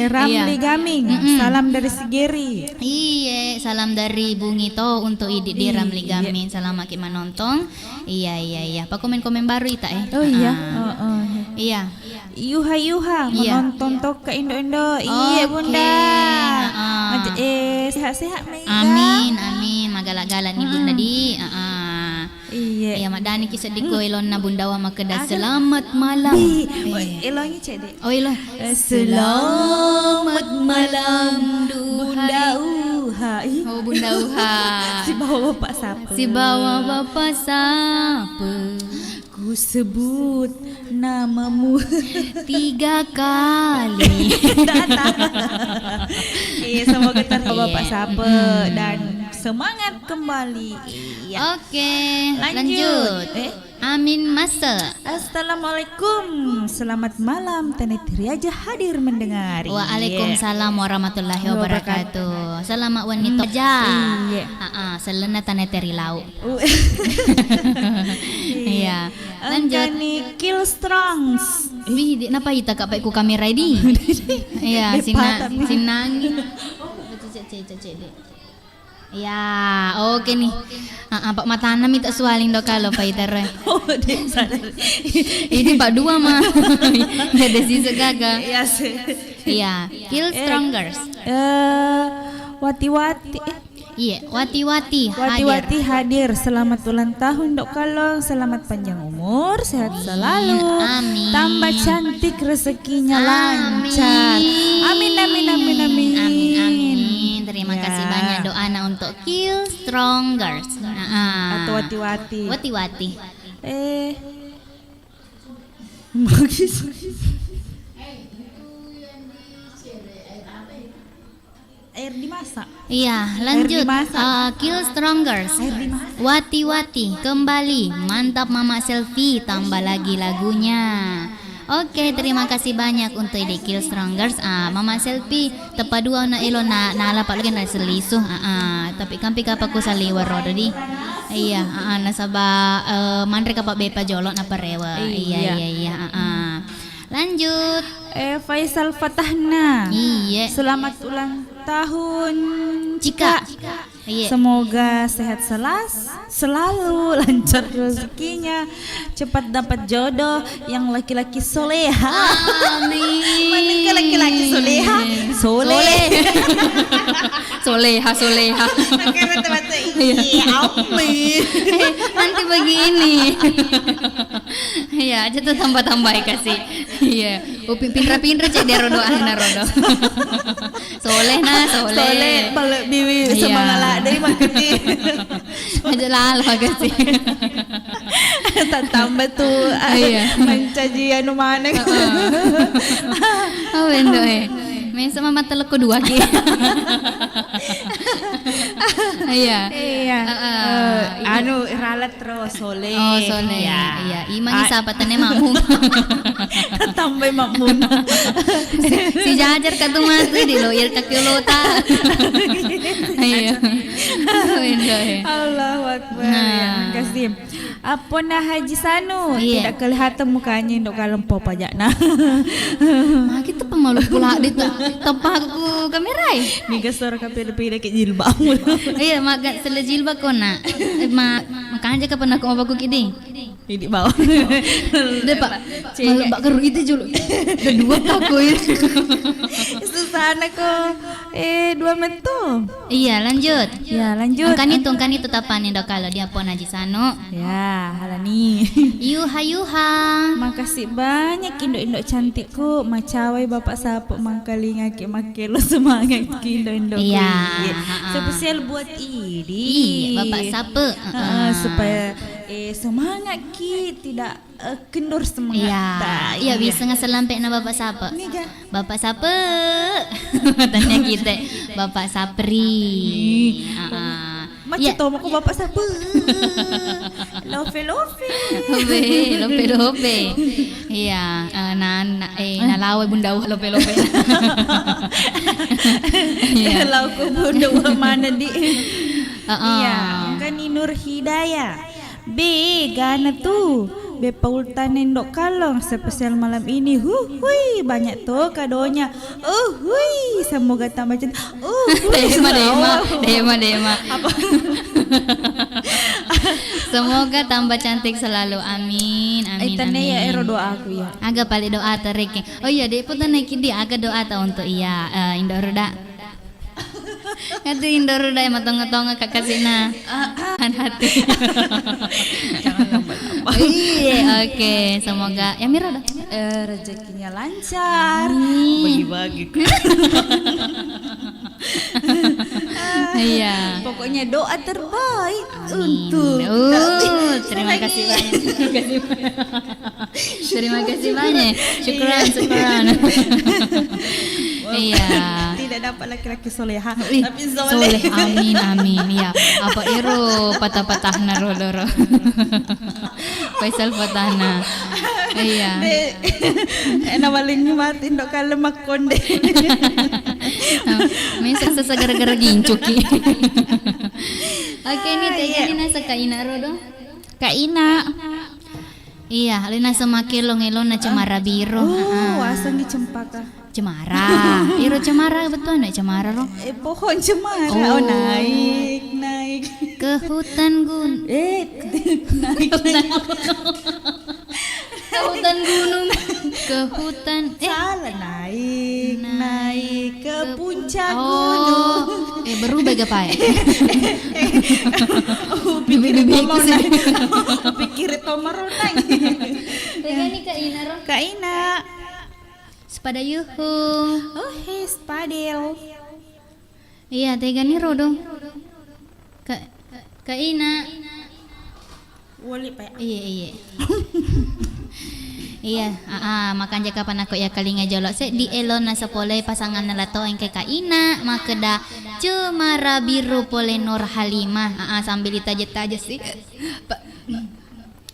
Ramli Iya. Gaming. Salam dari Segeri. Iya, salam dari Bungito untuk Idik di Ramli Gamin. Salam makin menonton. Iya. Pak komen baru ita Oh iya. Iya. Yuha Iya. menonton tok ke Indo. Iya Oke. bunda. Heeh. Sehat-sehat Mega. Amin. Magalak-galak nih bunda di. Iya. Iya, mak dani kisah di koilon na bunda wa makeda selamat malam. Elongnya cek dek. Oh ilo. Selamat malam Bunda Uha. Oh bunda Uha. Si bawa bapak siapa? Si bawa bapak siapa? Ku sebut namamu 3 kali. Iya, semoga terbawa bapak siapa dan semangat kembali. Iya. Oke, Lanjut. Amin Master. Assalamualaikum, selamat malam. Tenetri aja hadir mendengar. Waalaikumsalam warahmatullahi wabarakatuh. Selamat wanita aja. Iya. Selena taneteri lau. Iya. Lanjut. Lanjut. Nih Kill Strongs. Wih, kenapa kita kak ku kamera di? Iya, sinangi. Cek deh. Ya, oke nih. Pak Matana minta sualin dok kalau Pak Iter. Oh, dia sadar. Ini Pak Dua mah. Ya ada sisa gaga. Iya sih. Iya, Kill Strongers. Wati-wati. Iya, Wati-wati Wati-wati hadir. Selamat ulang tahun Dok Kalong. Selamat panjang umur, sehat selalu. Amin. Tambah cantik, rezekinya lancar. Amin. Terima Ya. kasih banyak doana untuk Kill Strongers. Atau wati-wati. Wati-wati. Magis. Air dimasak. Iya, lanjut. dimasak. Kill Strongers. Wati-wati kembali. Mantap Mama Selfie, tambah lagi lagunya. Oke, terima kasih banyak untuk ide Kill Strongers. Mama Selfie tepat dua na ilo na lapak lagi na selisu. Tapi kampi kapaku saliwar rodo di. Iya, nasaba mandre kapak bepa jolok na parewa. Iya. Lanjut. Faisal Fatahna. Iya. Selamat ulang tahun Cika. Iya. Semoga sehat selalu lancar rezekinya, cepat dapat jodoh yang laki-laki soleha. Amin. Mana laki-laki soleha? Soleha. Iya, amin. Nanti begini. Iya, aja tuh tambah-tambah kasih. Iya. Pinra-pinra cek dia rodo. Soleh. Balik bibi Iya. semangat lah dari maketi. Aja lalu kasih. Tak tambah tuh Iya. mencaji anu mana. Oh, bener. Main sama mata leko dua ki. Iya. Iya. Anu ralat terus soleh. Oh, soleh. Iya, imani sahabatannya makmum. Tambah makmun. Si jajar katu matu di lo ir kaki lota. Iya. Allahu Akbar. Ya, kasih. Apa nah Haji Sanu? Iya. Tidak kelihatan mukanya ndok kalempau pajak nah. Mak kita pemalu pula di tepaku kamera. Ni gesor kapil-pilih ke jilbab. Iya, mak sele jilbab kona. Makanya ka pernah ko baku kidi. Di bawah. Deh Pak. Malu bak keru itu julu. Kedua aku ini. Susah ko. 2 mentu. Iya, lanjut. Ya, lanjut. Angkan itu tapan dok kalau dia pon Haji Sano. Ya, halani. Yuha. Makasih banyak indok-indok cantikku. Macawai bapak sapuk mangkali ngake makelo semangat indok-indok. Iya. Spesial buat ini. Iya, bapak sape. Supaya semangat ki tidak kendur semangat. Iya, bisa ngaselampe na bapak sape. Ni kan. Bapak sape. Tanya kita, Bapak Sapri. Macam tu aku bapak siapa? Lofe. Lope. Iya, nalaway bunda lope. Iya. Kalau aku bunda mana di? Iya. Kan ni Nur Hidayah. Gana tu. Paultan Ndok Kalong spesial malam ini. Hui, banyak tuh kadonya. Hui, semoga tambah cantik. Dema. Semoga tambah cantik selalu. Amin. Ya ero doa aku ya. Agak paling doa terike. Oh iya, dek pun naik dia agak doa ta untuk iya Indoruda. Kata Indoruda yang matong-matong kakasina. Hati. Jangan tambah-tambah. Iya, oke. Semoga ya Mira dah. Rezekinya lancar. Bagi-bagi. Iya. Pokoknya doa terbaik Amin. untuk. Terima kasih banyak. Terima kasih banyak. Syukran. Iya. Tidak dapat laki-laki soleha, Ih, tapi soleh. Amin. Ya. Apa iro patah-patahna rodoro. Faisal patahna. Iya. Nawaling mati ndok kalau makonde. Mesek sesa gara-gara gincuki. Oke, ini tadi nasa kaina rodo. Kaina. Iya, alina semakelo ngelona cemara biru. Asangi cempaka. Cemara. Iro cemara betul enggak cemara roh? Pohon cemara. Oh. Naik. Ke hutan Naik. Ke hutan gunung. Ke hutan Salah naik ke puncak gunung. Berubah gak pak ya? Pikir tomaronang. Ini Kak Ina roh. Kak Ina. Sepada yuhu. Spadil. Iya, tega nih roh dong. Kak Ina. Wali pak. Iya. Iya, makan jaka panako ya kalinga jolok se di elon na sapole pasangan nalato yang ke Kaina makeda cemara biru pole Nur Halimah. Sambil ditajat-tajat sih.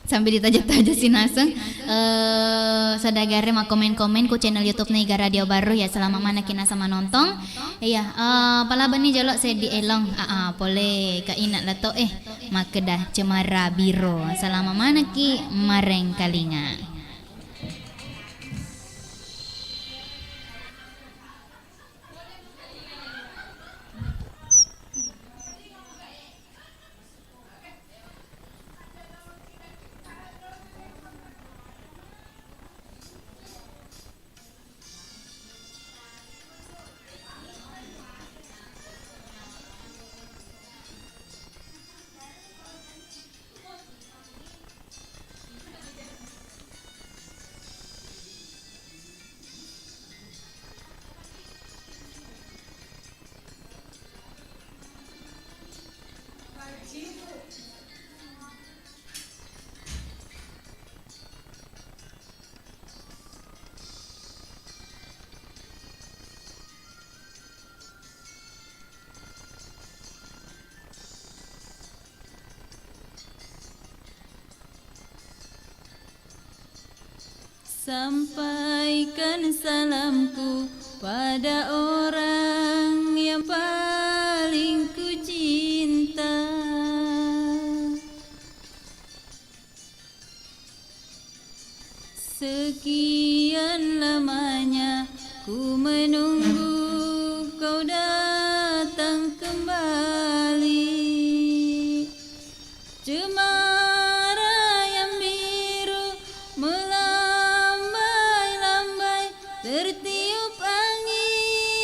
Sambil ditajat-tajat sih naseng sadagare mak komen-komen ku channel YouTube Niga Radio Baru ya selama mana kina sama nonton. Iya, palaban ni jolok se di elong pole Kaina lato makeda cemara biru selama mana ki mareng kalinga. Sampaikan salamku pada orang yang paling ku cinta. Sekian lamanya ku menunggu kau datang kembali. Cemara yang biru melambai-lambai tertiup angin,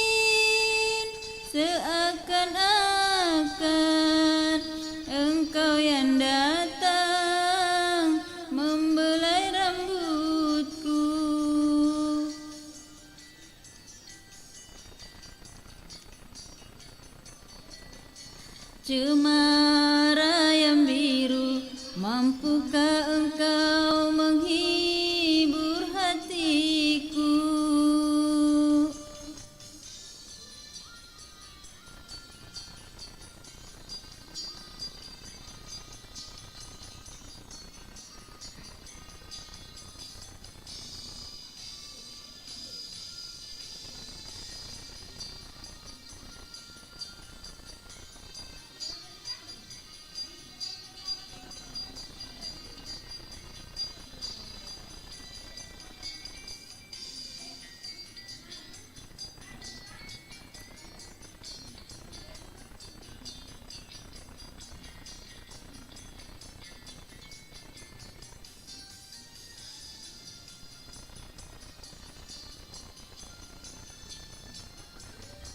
seakan-akan engkau yang datang membelai rambutku. Cemara yang biru, mampukah engkau menghibur hatiku?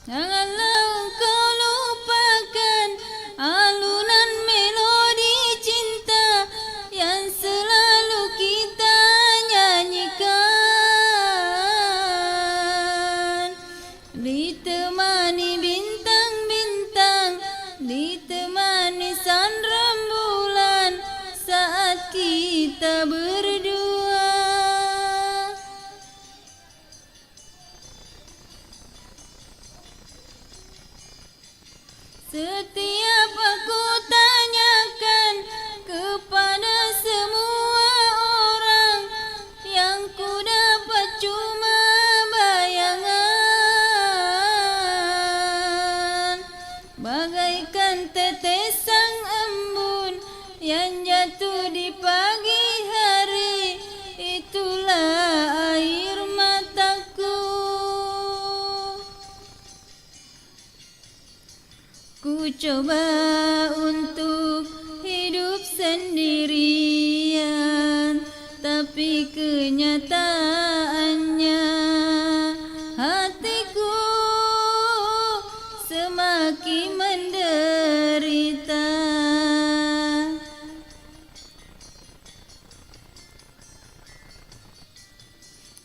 Janganlah engkau lupakan alunan melodi cinta yang selalu kita nyanyikan. Ditemani bintang-bintang, ditemani san rembulan saat kita berdua. Setiap aku tanyakan kepada semua orang, yang ku dapat cuma bayangan, bagaikan tetesan embun yang jatuh di pagi hari. Itulah air mataku. Ku coba untuk hidup sendirian, tapi kenyataannya hatiku semakin menderita.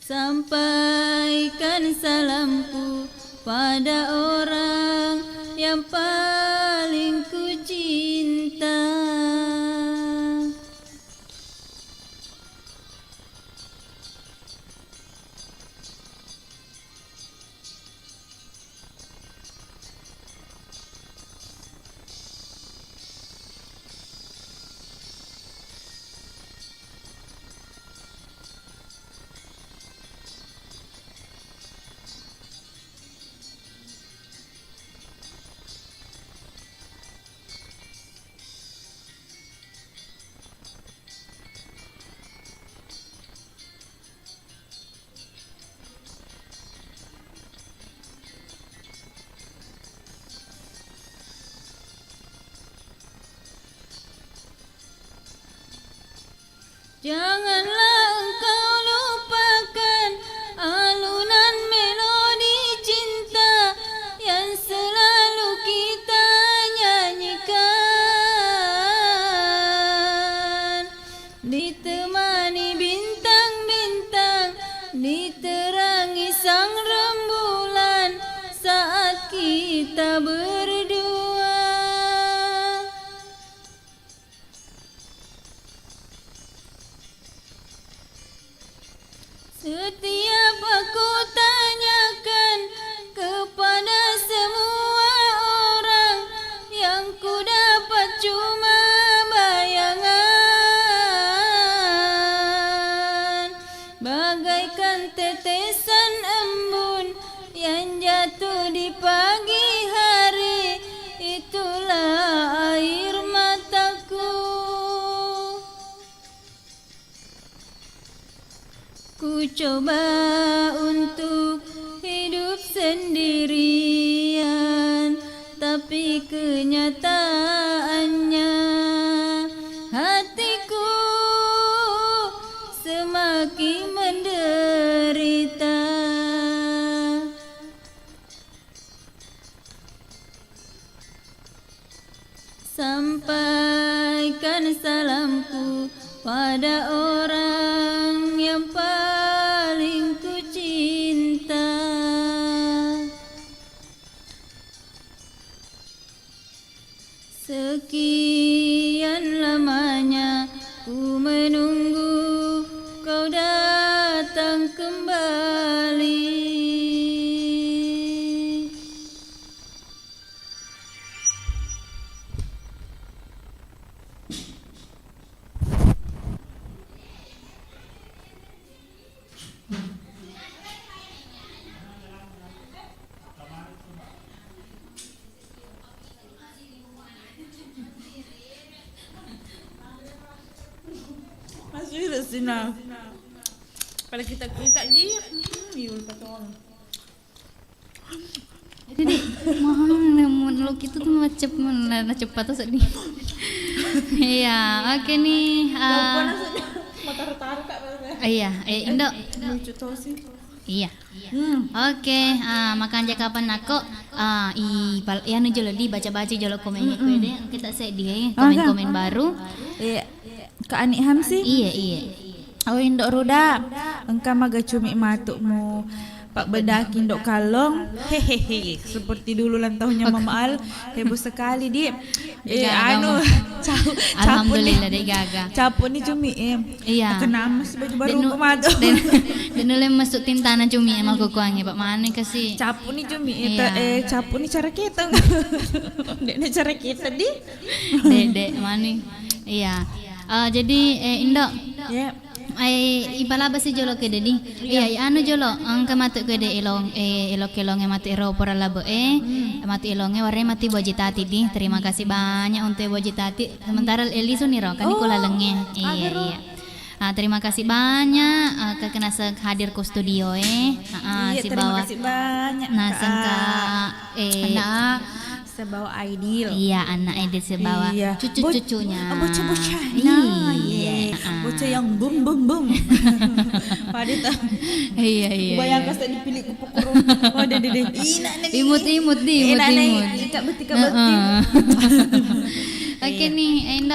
Sampaikan salamku pada orang yang paling ku cinta. Janganlah engkau lupakan alunan melodi cinta yang selalu kita nyanyikan. Ditemani bintang-bintang, diterangi sang rembulan saat kita berdua. Setiap aku tanyakan kepada semua orang, yang ku dapat cuma bayangan, bagai bagaikan tetesan embun yang jatuh di pagi hari, itulah air mataku. Ku coba untuk hidup sendirian, tapi kenyataannya hatiku semakin menderita. Sampaikan salamku pada orang yang paling ku cinta. Sekian lamanya ku menunggu kau datang kembali. Masih ada sinar. Pada kita je. Yul patong. Jadi mahal namun lo gitu tuh macam cepat tuh sedih. Iya, oke nih. Taruh kak. Iya, Indo. Lucu tau sih. Iya. Oke, makan aja kapan aku ya nu jolo di baca-baca jolo komennya kue deh. Kita sedih komen-komen baru. Iya. Kak Ani Hamsi. Iya. Oh indok ruda. Engkau maga cumi matukmu. Pak bedaki indok kalong. Hehehe. Seperti dulu ulang tahunnya Mama Al. Heboh sekali di. Gaga, Alhamdulillah deh gaga. Capu nih cumi. Iya. Kenapa sih baju baru aku madu. Dan oleh masuk tintana cumi emang kukuangnya Pak mana kasih. Capu nih cumi. Iya. Capu nih cara kita. Dek cara kita di. Dek mana? Iya. Jadi Indo. Ya. Ipalaba si jolo ke dedi. Iya, anu jolo angka matu ke de elok matu ero pora labo matu elonge warre mati bojitati di. Terima kasih banyak untuk bojitati. Sementara Eli suniro kan ikola lenge. Iya. Terima kasih banyak kena hadir ke studio Iya, si terima bawa kasih banyak. sengka Anak sebawa Aidil. Iya, anak Aidil sebawa Iya. cucu-cucunya. Bocah-bocah. Iya. Bocah yang bum bum bum. Padita. Iya. Bayangkan saya dipilih kupukuru. Oh dede. Imut. Ikat beti. Oke nih, Indo.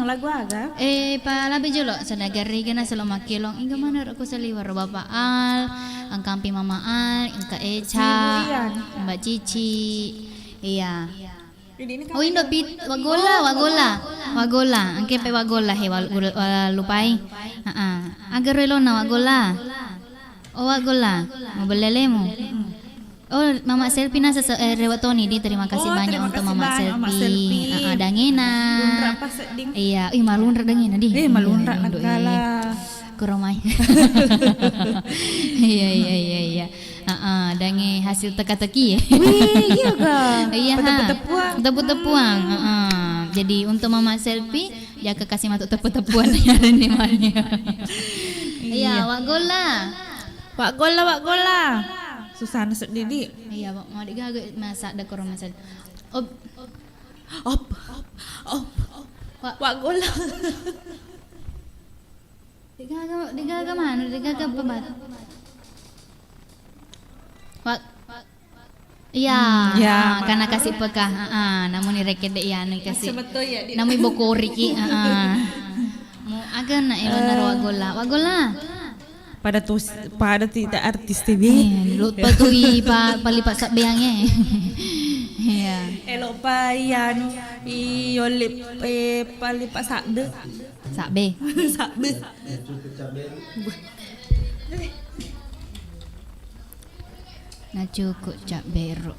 Lagu aga. Palabi jolo sadagari kana selo makilong. Inga mana aku saliwar Bapak Al, ang kampi Mama Al, ang Echa, Mbak Cici. Iya. Oh Indo wagola. Angke pe wagola lupai. Agar relo na wagola. Oh wagola. Mau belele mo. Oh Mama Selfie nasa rewatoni di terima kasih banyak untuk Mama Selfie. Dangena. Iya, malunra dangena di. Malunra nagkala. Kuromay. Iya. Dange hasil teka-teki ya. Iya ga. Iya. Tepu-tepuang. Jadi untuk Mama Selfie jaga kasih matuk tepu-tepuan ya rene mane. Iya, Wak gola. Susana sedidi. Iya, mau digaga masak da kurang masak. Op. Wak gola. Digaga mana? Digaga pebat. Wak. Iya, karena kasih peka. Namun direket deh ya, nih kasih. Namun bokori ki. Mau agak na elona wagola. Pada tidak artis TV. Lupa tuh palipat sak beangnya. Iya. Elok pa yan iolip palipat sakbe. Sakbe. Nah cukup cak bero.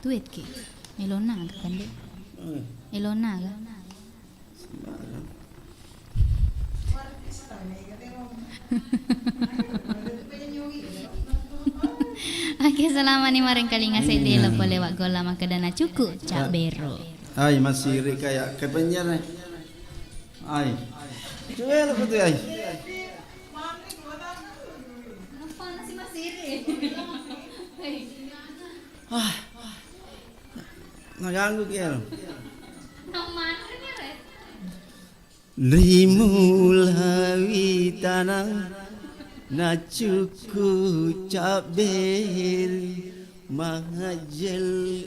Duit ki. Melona kan deh. Ilona kah? Oke, selama ni maring kali ngasih dia lepo lewat gola maka dana cukup cak bero. Ay, masih kayak kepenjar nih. Ay, coba apa tuh ay? Ah, naganggu kaya. Rimulawi tanang na cuku caber mahajel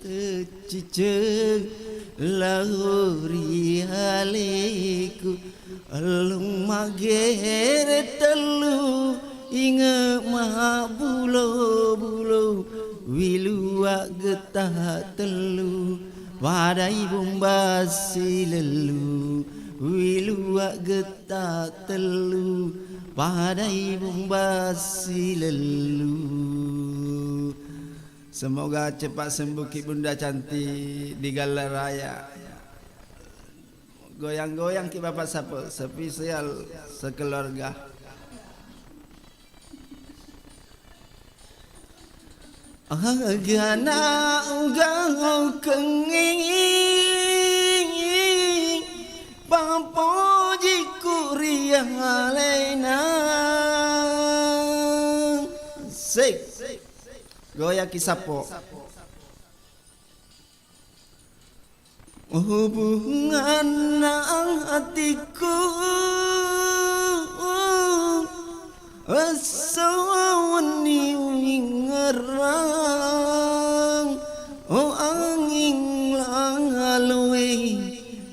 terciceng lahuri haleku alung magere telu inge maha bulo wilua getah telu wadai bombasi lelu wilua getah telu wadai bombasi lelu. Semoga cepat sembuh Ki Bunda cantik di Galer Raya. Goyang-goyang Ki Bapak Sapo spesial sekeluarga. Agana ugau kenging pampoji kuria alena sik goyak kisapo hubungan hatiku asawani ngerang oh angin langalwe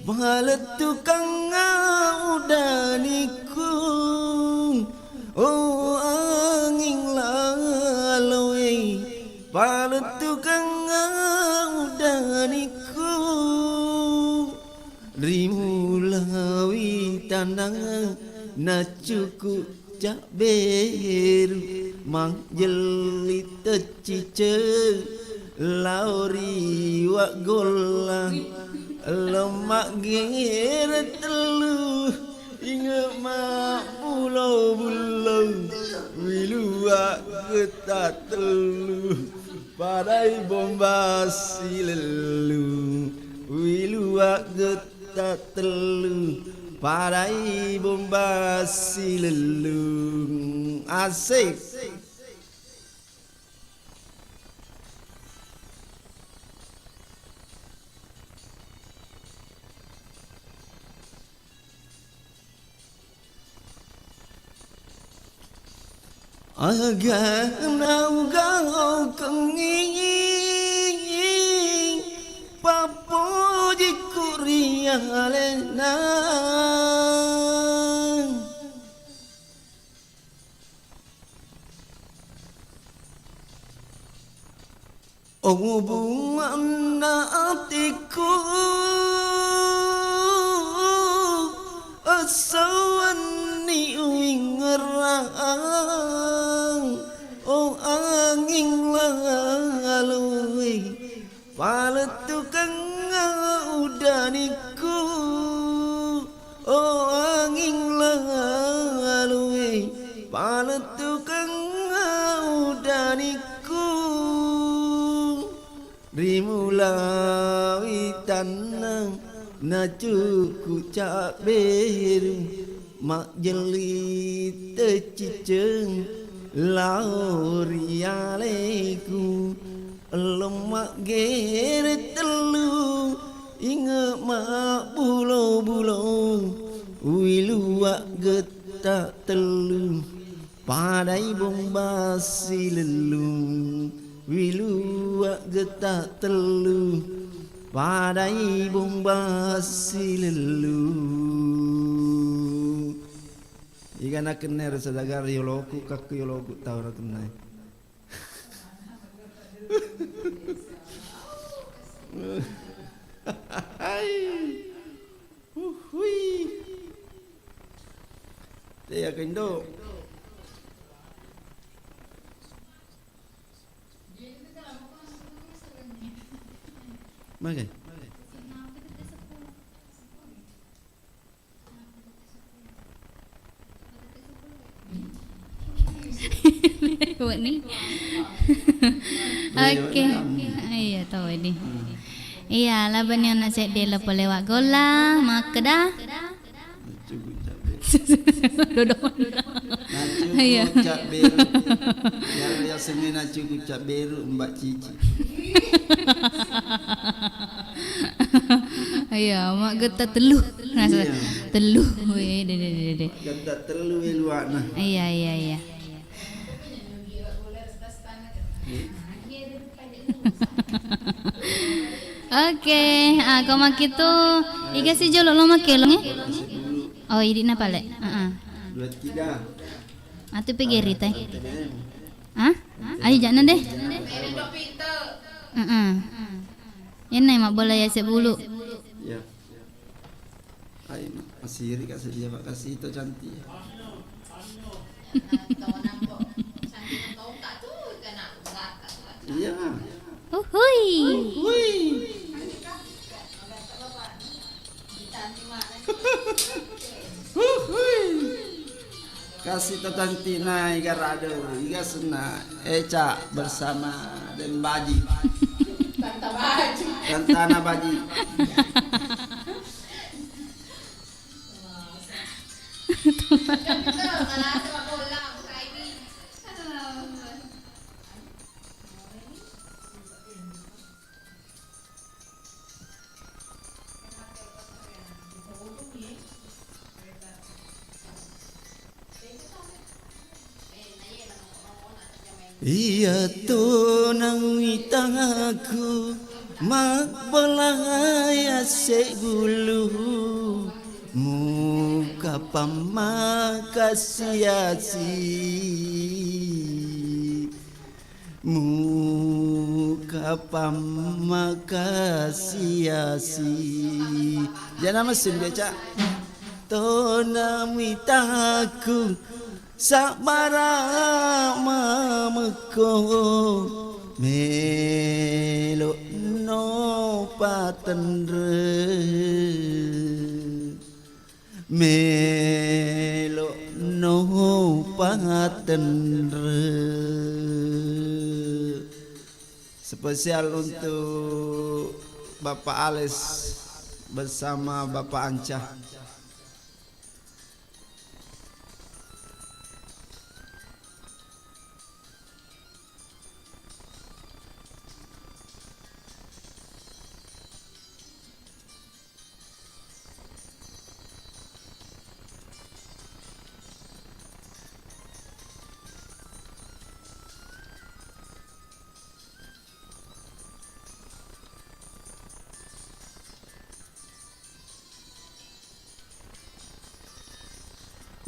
balet tukang udaniku oh angin langalwe balet tukang udaniku rimulawi tanang na cukup cak beru mang jeli tecice lauri wak gola lemak gere telu inge mak bulo wilua getat telu padai bombasi lelu wilua getat telu padai bombasi lelu asik. Agana ugau kenging papoji kuria lena hubungan hatiku asawani wingerang oh angin lalu palet tukang udaniku oh angin lalu palet tukang udaniku rimulawi tanang na cuku cak beru mak jeli teciceng lauri aleku lemak gere telu inge mak bulo wilua getak telu padai bombasi lelu wilua getak telu padai bombasi lelu ikan nak kener sedagar yoloku kaku yoloku tahu nak kenai hui dia kendo makan Buat ni. Okey. Iya tahu ini. Iya, laban yang nak set dia lepas lewat gola, maka dah. Duduk. Nacu kucak beru. Yang seni nacu kucak beru Mbak Cici. Iya, mak getah teluh. Rasa teluh. Weh, de. Kata telu luar nah. Iya. Oke, kau makin tu, iga si jolok lo makin lo Oh, ini napa le? Dua tiga. Atu pergi rita. Ayo jangan deh. Yan na mak bola ya sebulu. Ya. Ay, masih iri kasih dia Pak kasih itu cantik. Iya. Uhui. Kasih tetantina iga rado iga sena Eca bersama dan Baji. Tantana Baji. Iya tu nang itaku mak belaya segulu muka pamakasiasi muka pamakasiasi jangan mesin beca tu nang itaku sabara mameko melo no patendre melo no patendre spesial untuk Bapak Ales bersama Bapak Ancah.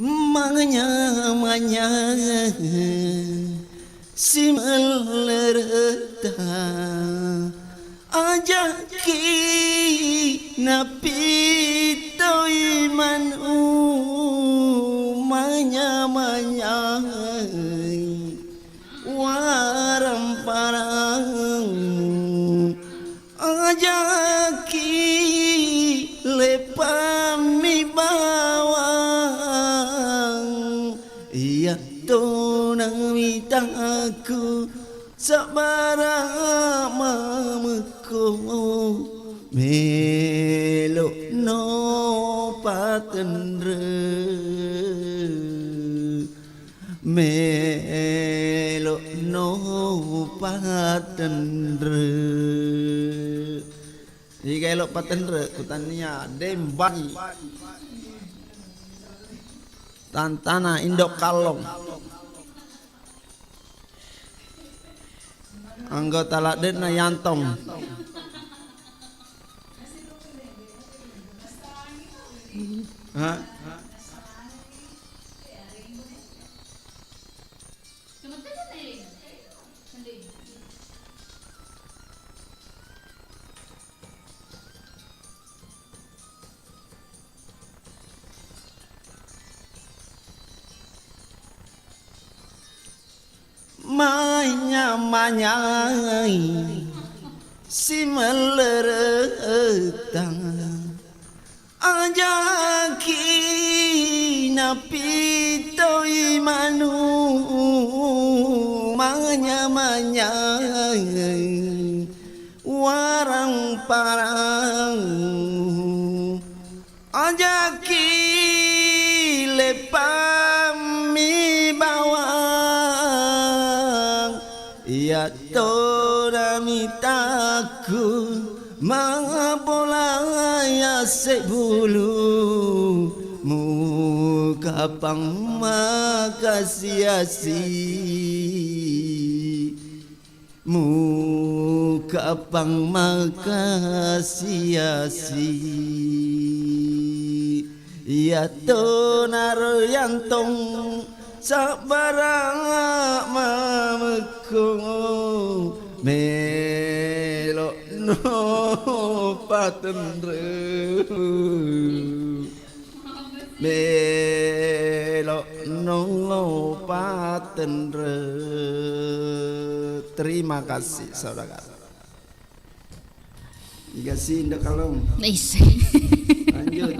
Manya si melerta ajaki napi toiman manya waram parang ajaki lepami bawang iya tonang mitaku sabara mameko melo no patendre melo no patendre jika elok patendre kutania dembani tantana indok kalong anggota laden na yantong manyai si meleretang ajaki napi toi manu nyamanya warang parang ajaki lepami bawang ya torami takut mabola ya sebulu muka pang makasiasi muka pang makasiasi ya to naro yantong sabarang mamekong melok no patendre melok no patendre. Terima kasih saudara. Dikasih indah kalong. Lanjut.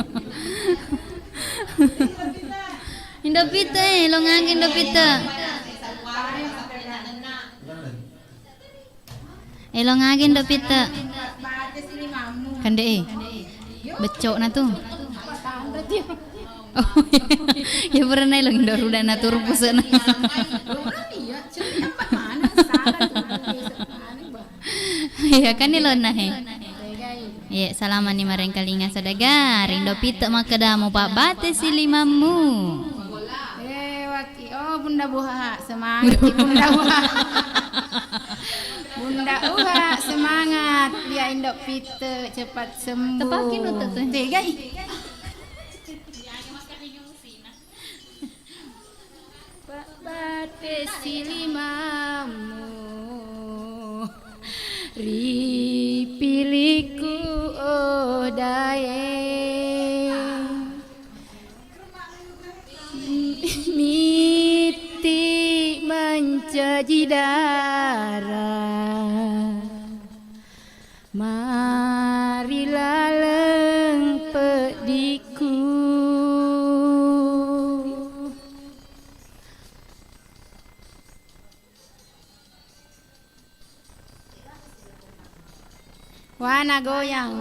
Indo pita longang indo pita. Elongagin do pita. Kande becok na tuh. Oh ya pernah long indo ruda na turbus na. Ya kan nilon na he. Ya salaman ni mareng kalinga sadagar indo pita makadamu pak bate silimamu. Waki oh bunda buha semangat bunda buha. Bunda Uha semangat biar indok pita cepat sembuh. Tepakin untuk tuh. Tegai. Bate silimamu ripiliku odae miti mencaji darah marilah lengpediku wana goyang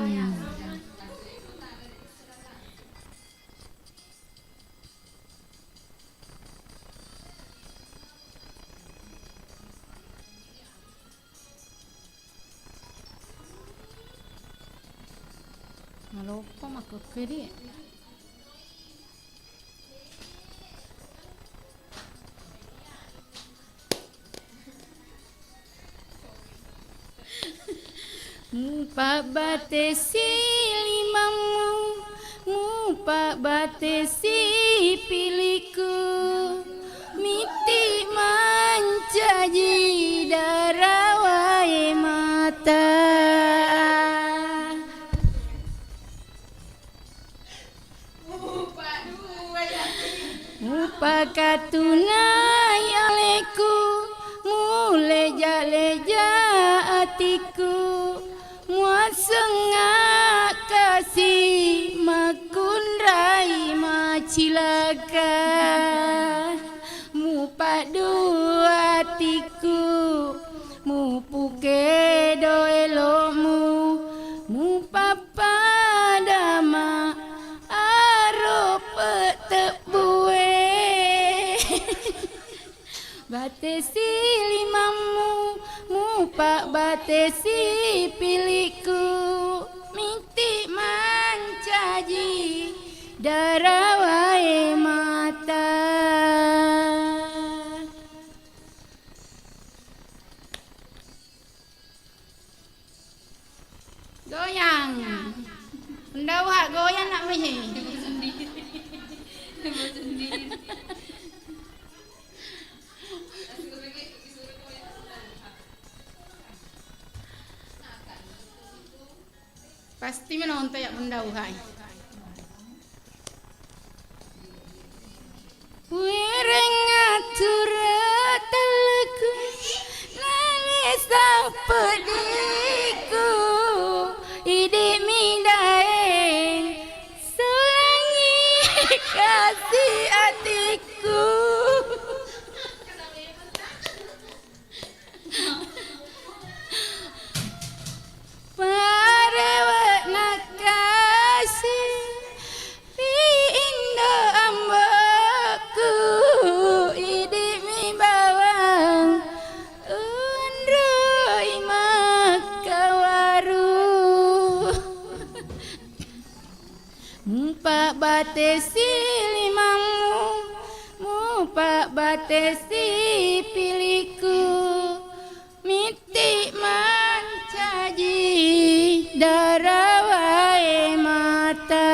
lupa makuk ke dia. Mupa bate silimamu, mupa bate si piliku, miti mancaji darawai mata. Pakatunai aleku muleja-leja atiku muasengak kasih makundrai macilaka mu padu atiku mu puke do elomu mu papadama aro petebue bate silimamu mupa bate si piliku miti mancaji darawai mata goyang ndawak goyang nak mehe pasti menonton ya bunda uhai. Wireng atur teleku nalisa pediku ide midae sulangi kasih hatiku batesi limamu, mupa batesi piliku, miti mancaji darawai mata.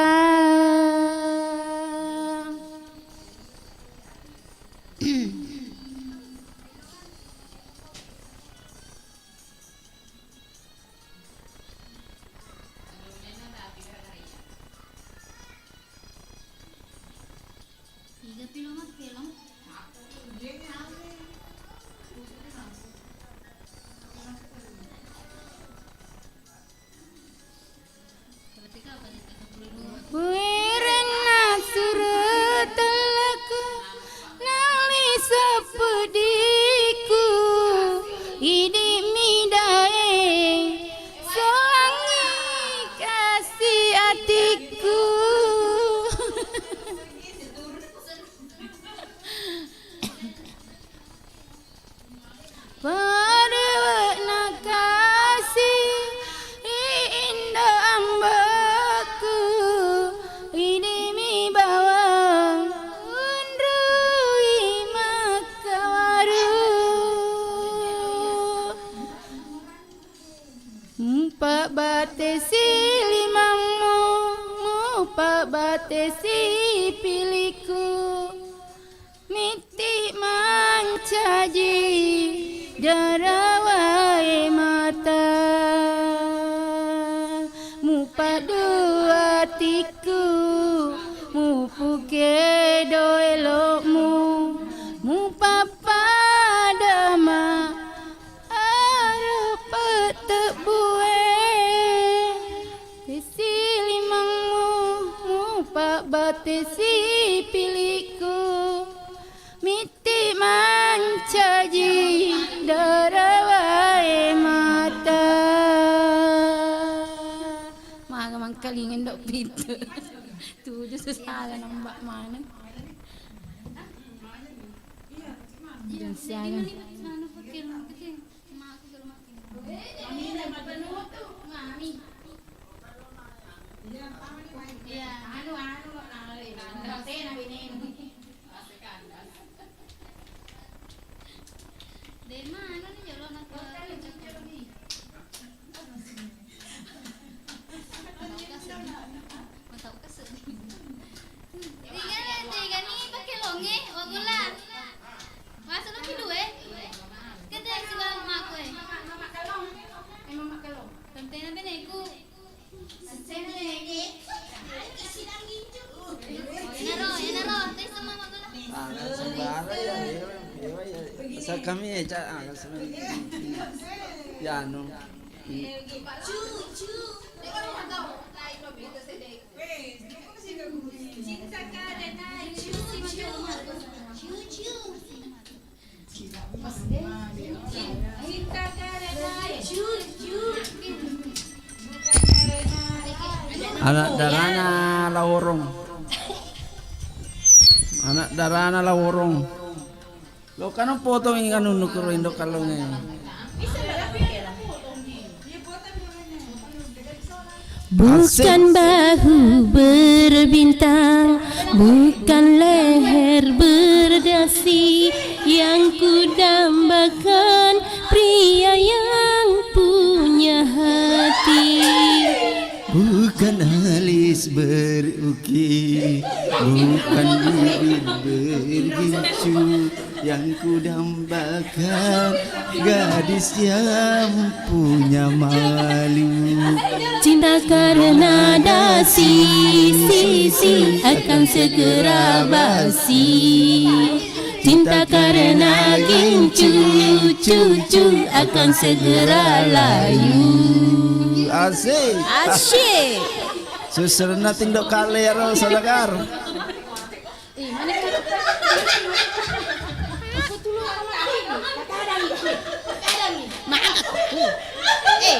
Buirena suratelaku nali sepediku idi midae soangi kasih hatiku. Pada wakna kasih indah ambaku ini mi bawa undrui makawaru empat batesi limamu empat batesi piliku miti mancaji darawai mata mupa dua tiku mupuke doelokmu mupa padama arep tebue tesi limangmu mupa batesi piliku miti mancaji darawai mata. Maka mangkalingin dok pintu. Tujuh susah nambak mana. Dan siang. Sa kami Eca ya no. Anak darana lawurung. Anak darana lawurung. Lo kan potong ini kan nukur indok kalungnya. Bukan bahu berbintang, bukan leher berdasi, yang kudambakan pria yang punya hati. Bukan alis beruki, bukan bibir bergincu, yang kudambakan gadis yang punya malu. Cinta karena dasi, sisi akan segera basi. Cinta karena gincu, cucu akan segera layu. Asik. Asyik. Suserna tindok kalero sadagar.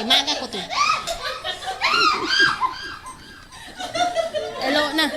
Makan aku tuh. Elok nah.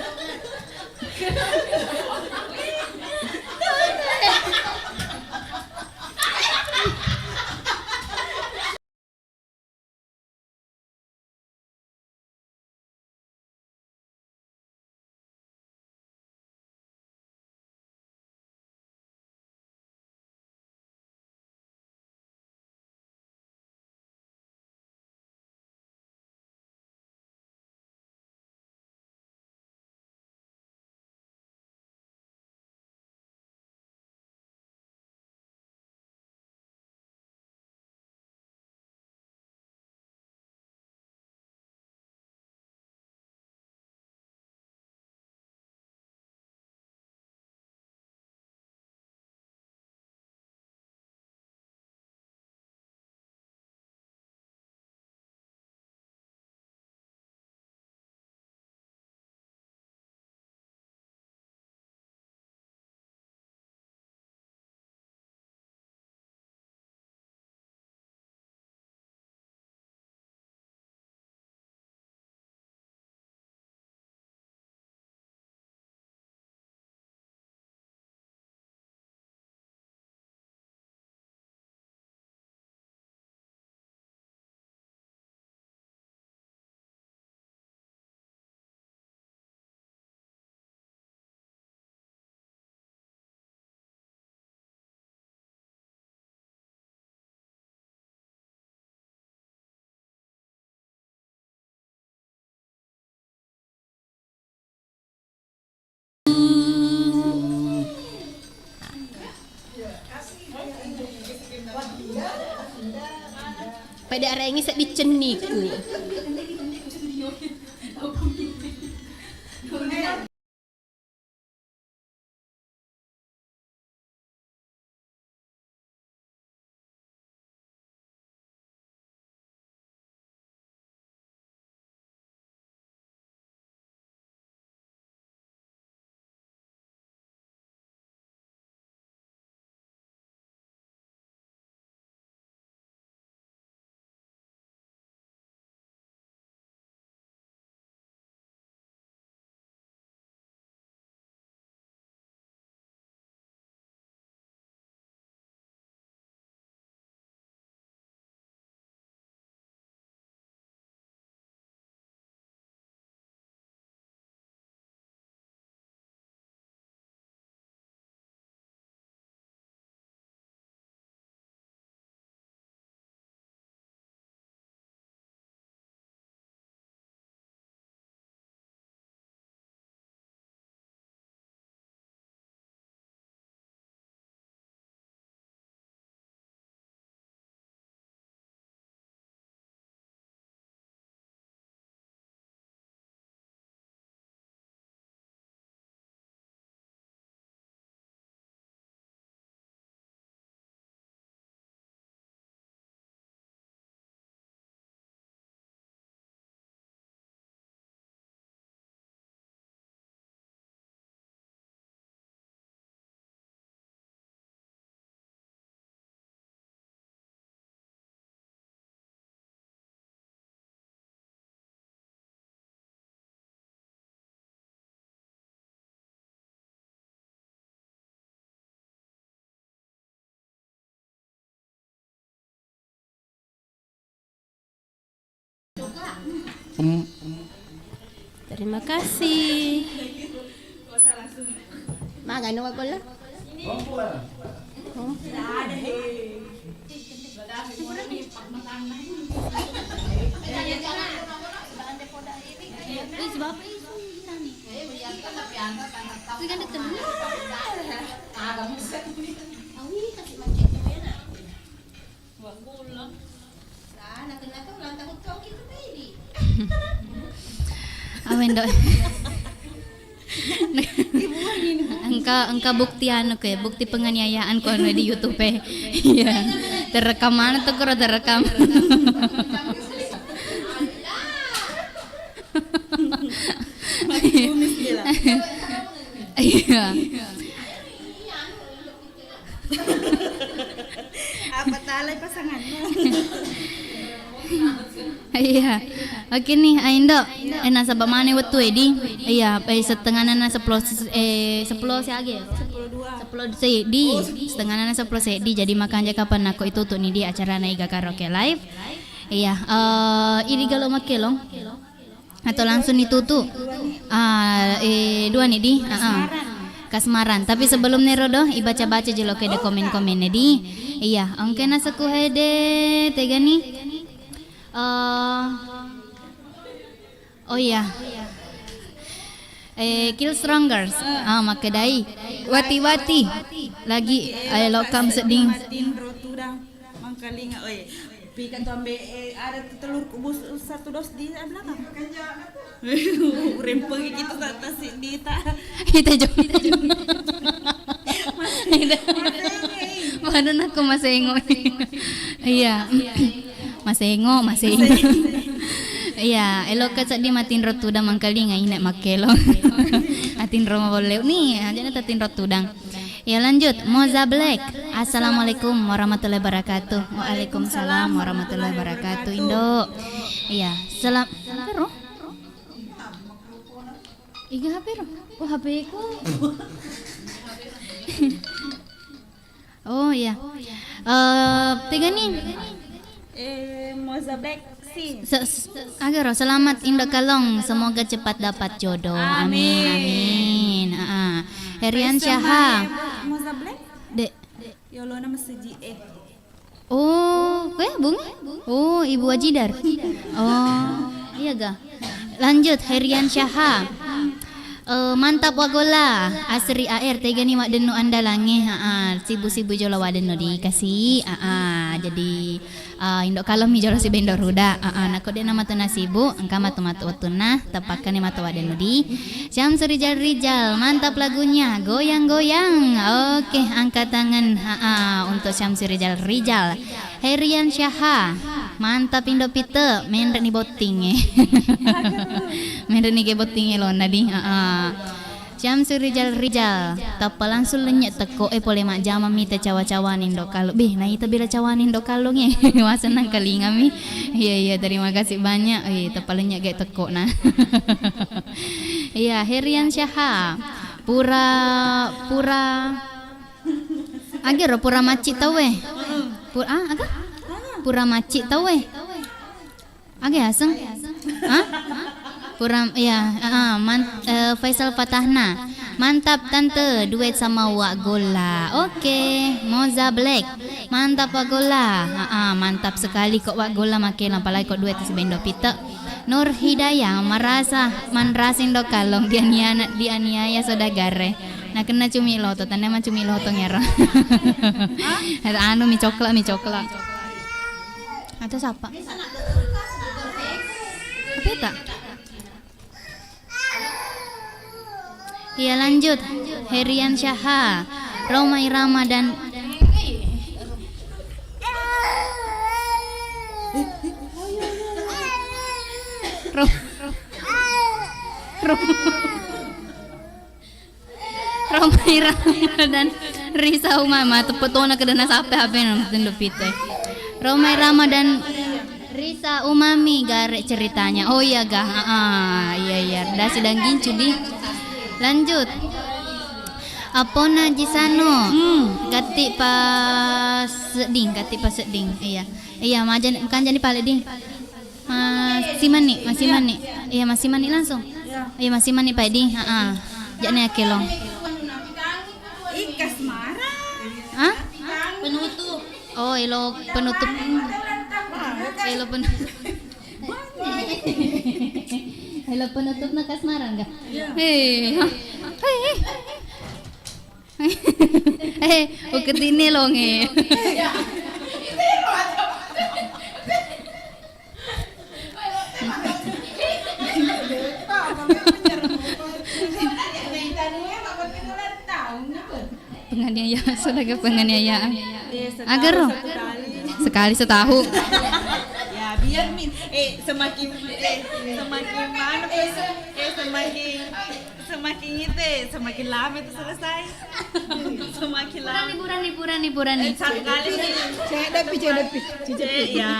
Pada arah ini sak diceniku. Terima kasih. Makan apa lah? Awen dok. Engka bukti anu ke bukti penganiayaan ko anu di YouTube. Iya. Terekam mana tuh kuro terekam. Iya. Apa talay pasangannya? Iya. Oke nih, Aindo. Nasa ba mana waktu edi? Iya, setengah nana 10 siage. 10 di setengah nana 10 di jadi makan aja kapan aku itu tuh nih di acara Naiga Karaoke Live. Iya, ini kalau makelong atau langsung itu tuh dua nih di Kasmaran. Tapi sebelum nerodo ibaca-baca jelo ke de komen-komen di. Iya, angke nasa ku hede tega nih. Oh iya. Kill Stronger. Makedai. Wati-wati. Lagi lokam seding. Matin rotudang mangkalinga oi. Pikan tu ambil ada telur kubus satu dos di belakang. Rempeng gitu atas di ta. Kita jom. Mana aku masengo. Iya. Masengo. Iya, elok ka di matin rotudang mangkalinga inak makelo. Atin roma boleh nih, aja tatin rotudang. Ya lanjut, Moza Black. Assalamualaikum warahmatullahi wabarakatuh. Waalaikumsalam warahmatullahi wabarakatuh. Indo. Iya, salam. Pero. Iga HP ro. Oh HP ku. Oh iya. Tiga nih. Moza Black sih. Agar selamat Indo Kalong, semoga cepat dapat jodoh. Amin. Herian Syaha. Moza Black? Dek. Yolo nama seji Oh, bunga? Oh, Ibu Wajidar. Oh, iya ga. Lanjut Herian Syaha. Mantap wagola Asri AR tega ni mak denu andalange sibu-sibu jola wadeno dikasih Jadi indok kalau mi jolo si bendor huda nak dia nama tu nasibu angka matu tuna tepakan matu waden di Syamsu Rijal mantap lagunya goyang-goyang. Oke, angkat tangan untuk Syamsu Rijal. Herian Syaha mantap indo pite men ni boting men ni ke boting lo nadi Syamsu Rijal tapa langsung lenyek teko pole mak jama mi te cawa-cawanin do kalau na ita bila cawanin do kalau nge wasenang kali ngami. Iya terima kasih banyak tapa lenyek ge teko nah. Iya Herian Syaha pura agak pura macit tau agak pura macit tau agak aseng Pura Faisal Fatahna mantap tante duet sama Wak Gola. Oke, Moza Black mantap Wak Gola. Mantap sekali kok Wak Gola makin apalagi kok duet si bendo pita. Nur Hidayah manrasin do kalong dianiaya sodagare. Nah kena cumi loto tanda mah cumi loto ngera. Ada mi coklat. Atau siapa? Apa itu? Iya lanjut Herian Syaha, Roma Irama dan Roma Irama dan Risa Umama tepetona kedana sampai apa yang tendupite. Roma Irama dan Risa Umami garek ceritanya. Oh iya gah, iya. Dah sedang gincu di. Lanjut. Apona Jisano. Gati pas seding. Iya, majan kan jadi pale ding. Masih mani. Iya, masih mani langsung. Iya, masih mani pak ding. Jakne akelong. Ikas marah. Hah? Penutup. Oh, elo penutup. Hello penutup na kasmaran enggak? Uket ini loh nge. Penganiayaan, saudara penganiayaan. Agar loh. Sekali setahun. Ya biar semakin mana semakin lama itu selesai. Semakin lama. Liburan nih. Satu kali Cek depi. Iya.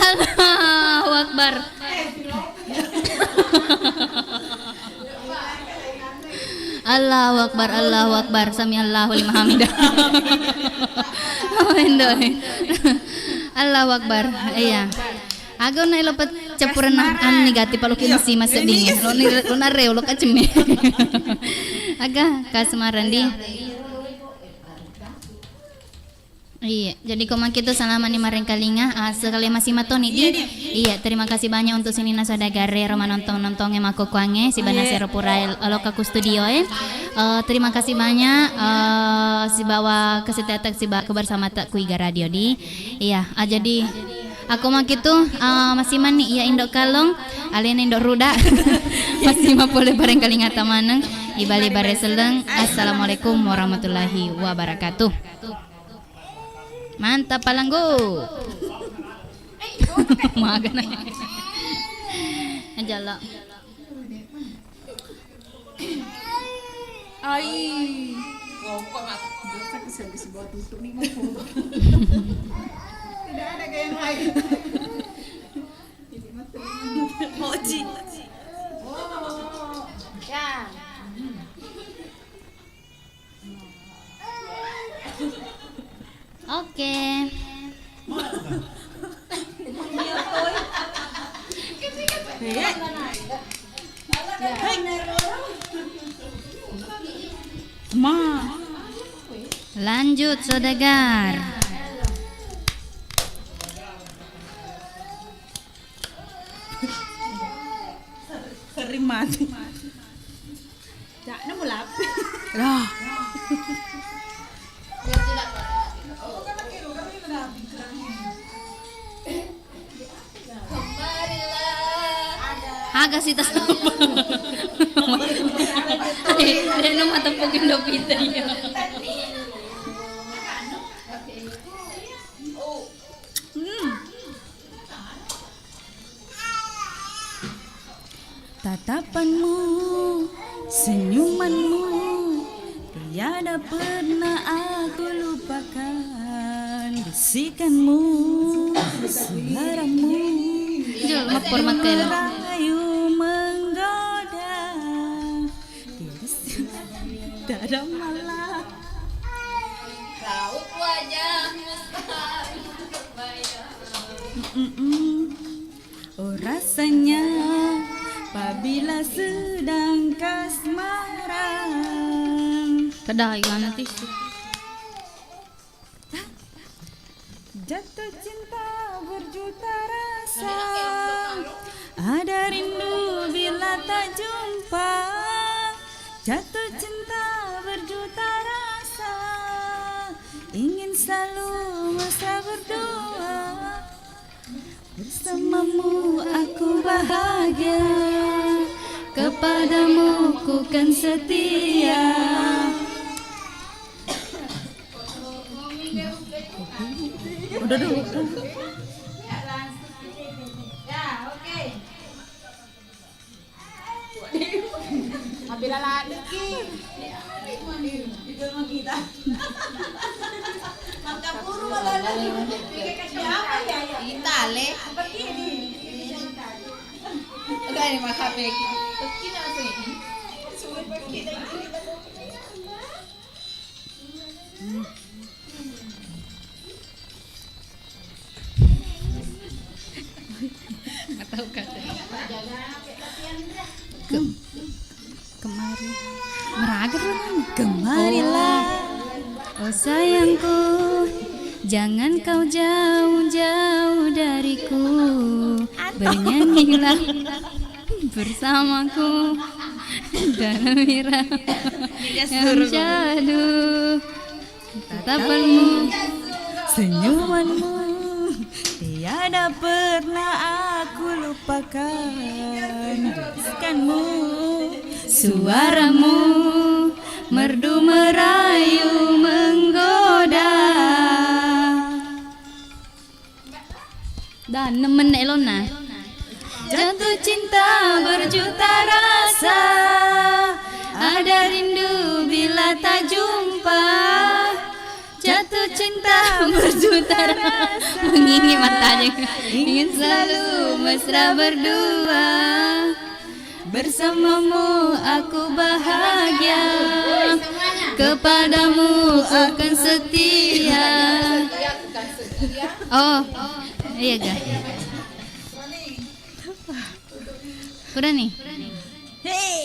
Allahu Akbar. Allahu Akbar. Sami Allahu liman hamidah. Allahu Akbar. Iya. Agaw na ilo pat capuran ang negatif palo kinasi masading. Lo na reo lo kaceme. Aga kasmaran di. Iya, jadi komang kita selama ni mareng kalinga sekali masih matoni di. Iya, terima kasih banyak untuk sini nasadagare Roma nonton mako kuange si bana sero pura loka ku studio terima kasih banyak si bawa kesetiaan si kebersama tak ku Iga Radio di. Iya, jadi aku mak itu masih mani iya indok kalong alien indok ruda masih mapole bareng kalinga tamaneng ibali bare seleng. Assalamualaikum warahmatullahi wabarakatuh. Mantap palanggo. Maga na. Anjala. Ai. Tidak ada yang lain. Moji. Ya. Oke. Lanjut saudagar. mati. Cak mulap. Lah. Agak sih tas. Dia no mata pugin do pita ya. Tatapanmu, senyumanmu, tiada pernah aku lupakan. Bisikanmu, suaramu, Jul mapor makel. merayu menggoda. Tiada malah. Raut wajahmu Oh rasanya apabila sedang kasmaran, Kedah gimana tisu? jatuh cinta berjuta rasa, ada rindu bila tak jumpa. Jatuh cinta berjuta rasa, ingin selalu mesra berdua. Bersamamu aku bahagia, kepadamu ku kan setia. Udah dulu. Ya, oke. Ambil lagi. Itale. Udah ini mah HP ki. Begini langsung ini. Kemari. Meragat kan? Kemarilah. Oh sayangku, jangan kau jauh-jauh dariku. Bernyanyilah bersamaku dalam irama yang syahdu. Tatapanmu, Senyumanmu tiada pernah aku lupakan. Bisikanmu, suaramu merdu merayu menggoda. Dan nemen Elona. Jatuh cinta berjuta rasa, ada rindu bila tak jumpa. Jatuh cinta berjuta rasa, mengingi matanya, ingin selalu mesra berdua. Bersamamu aku bahagia, kepadamu akan setia. Oh, iya ga? Udah nih. hei,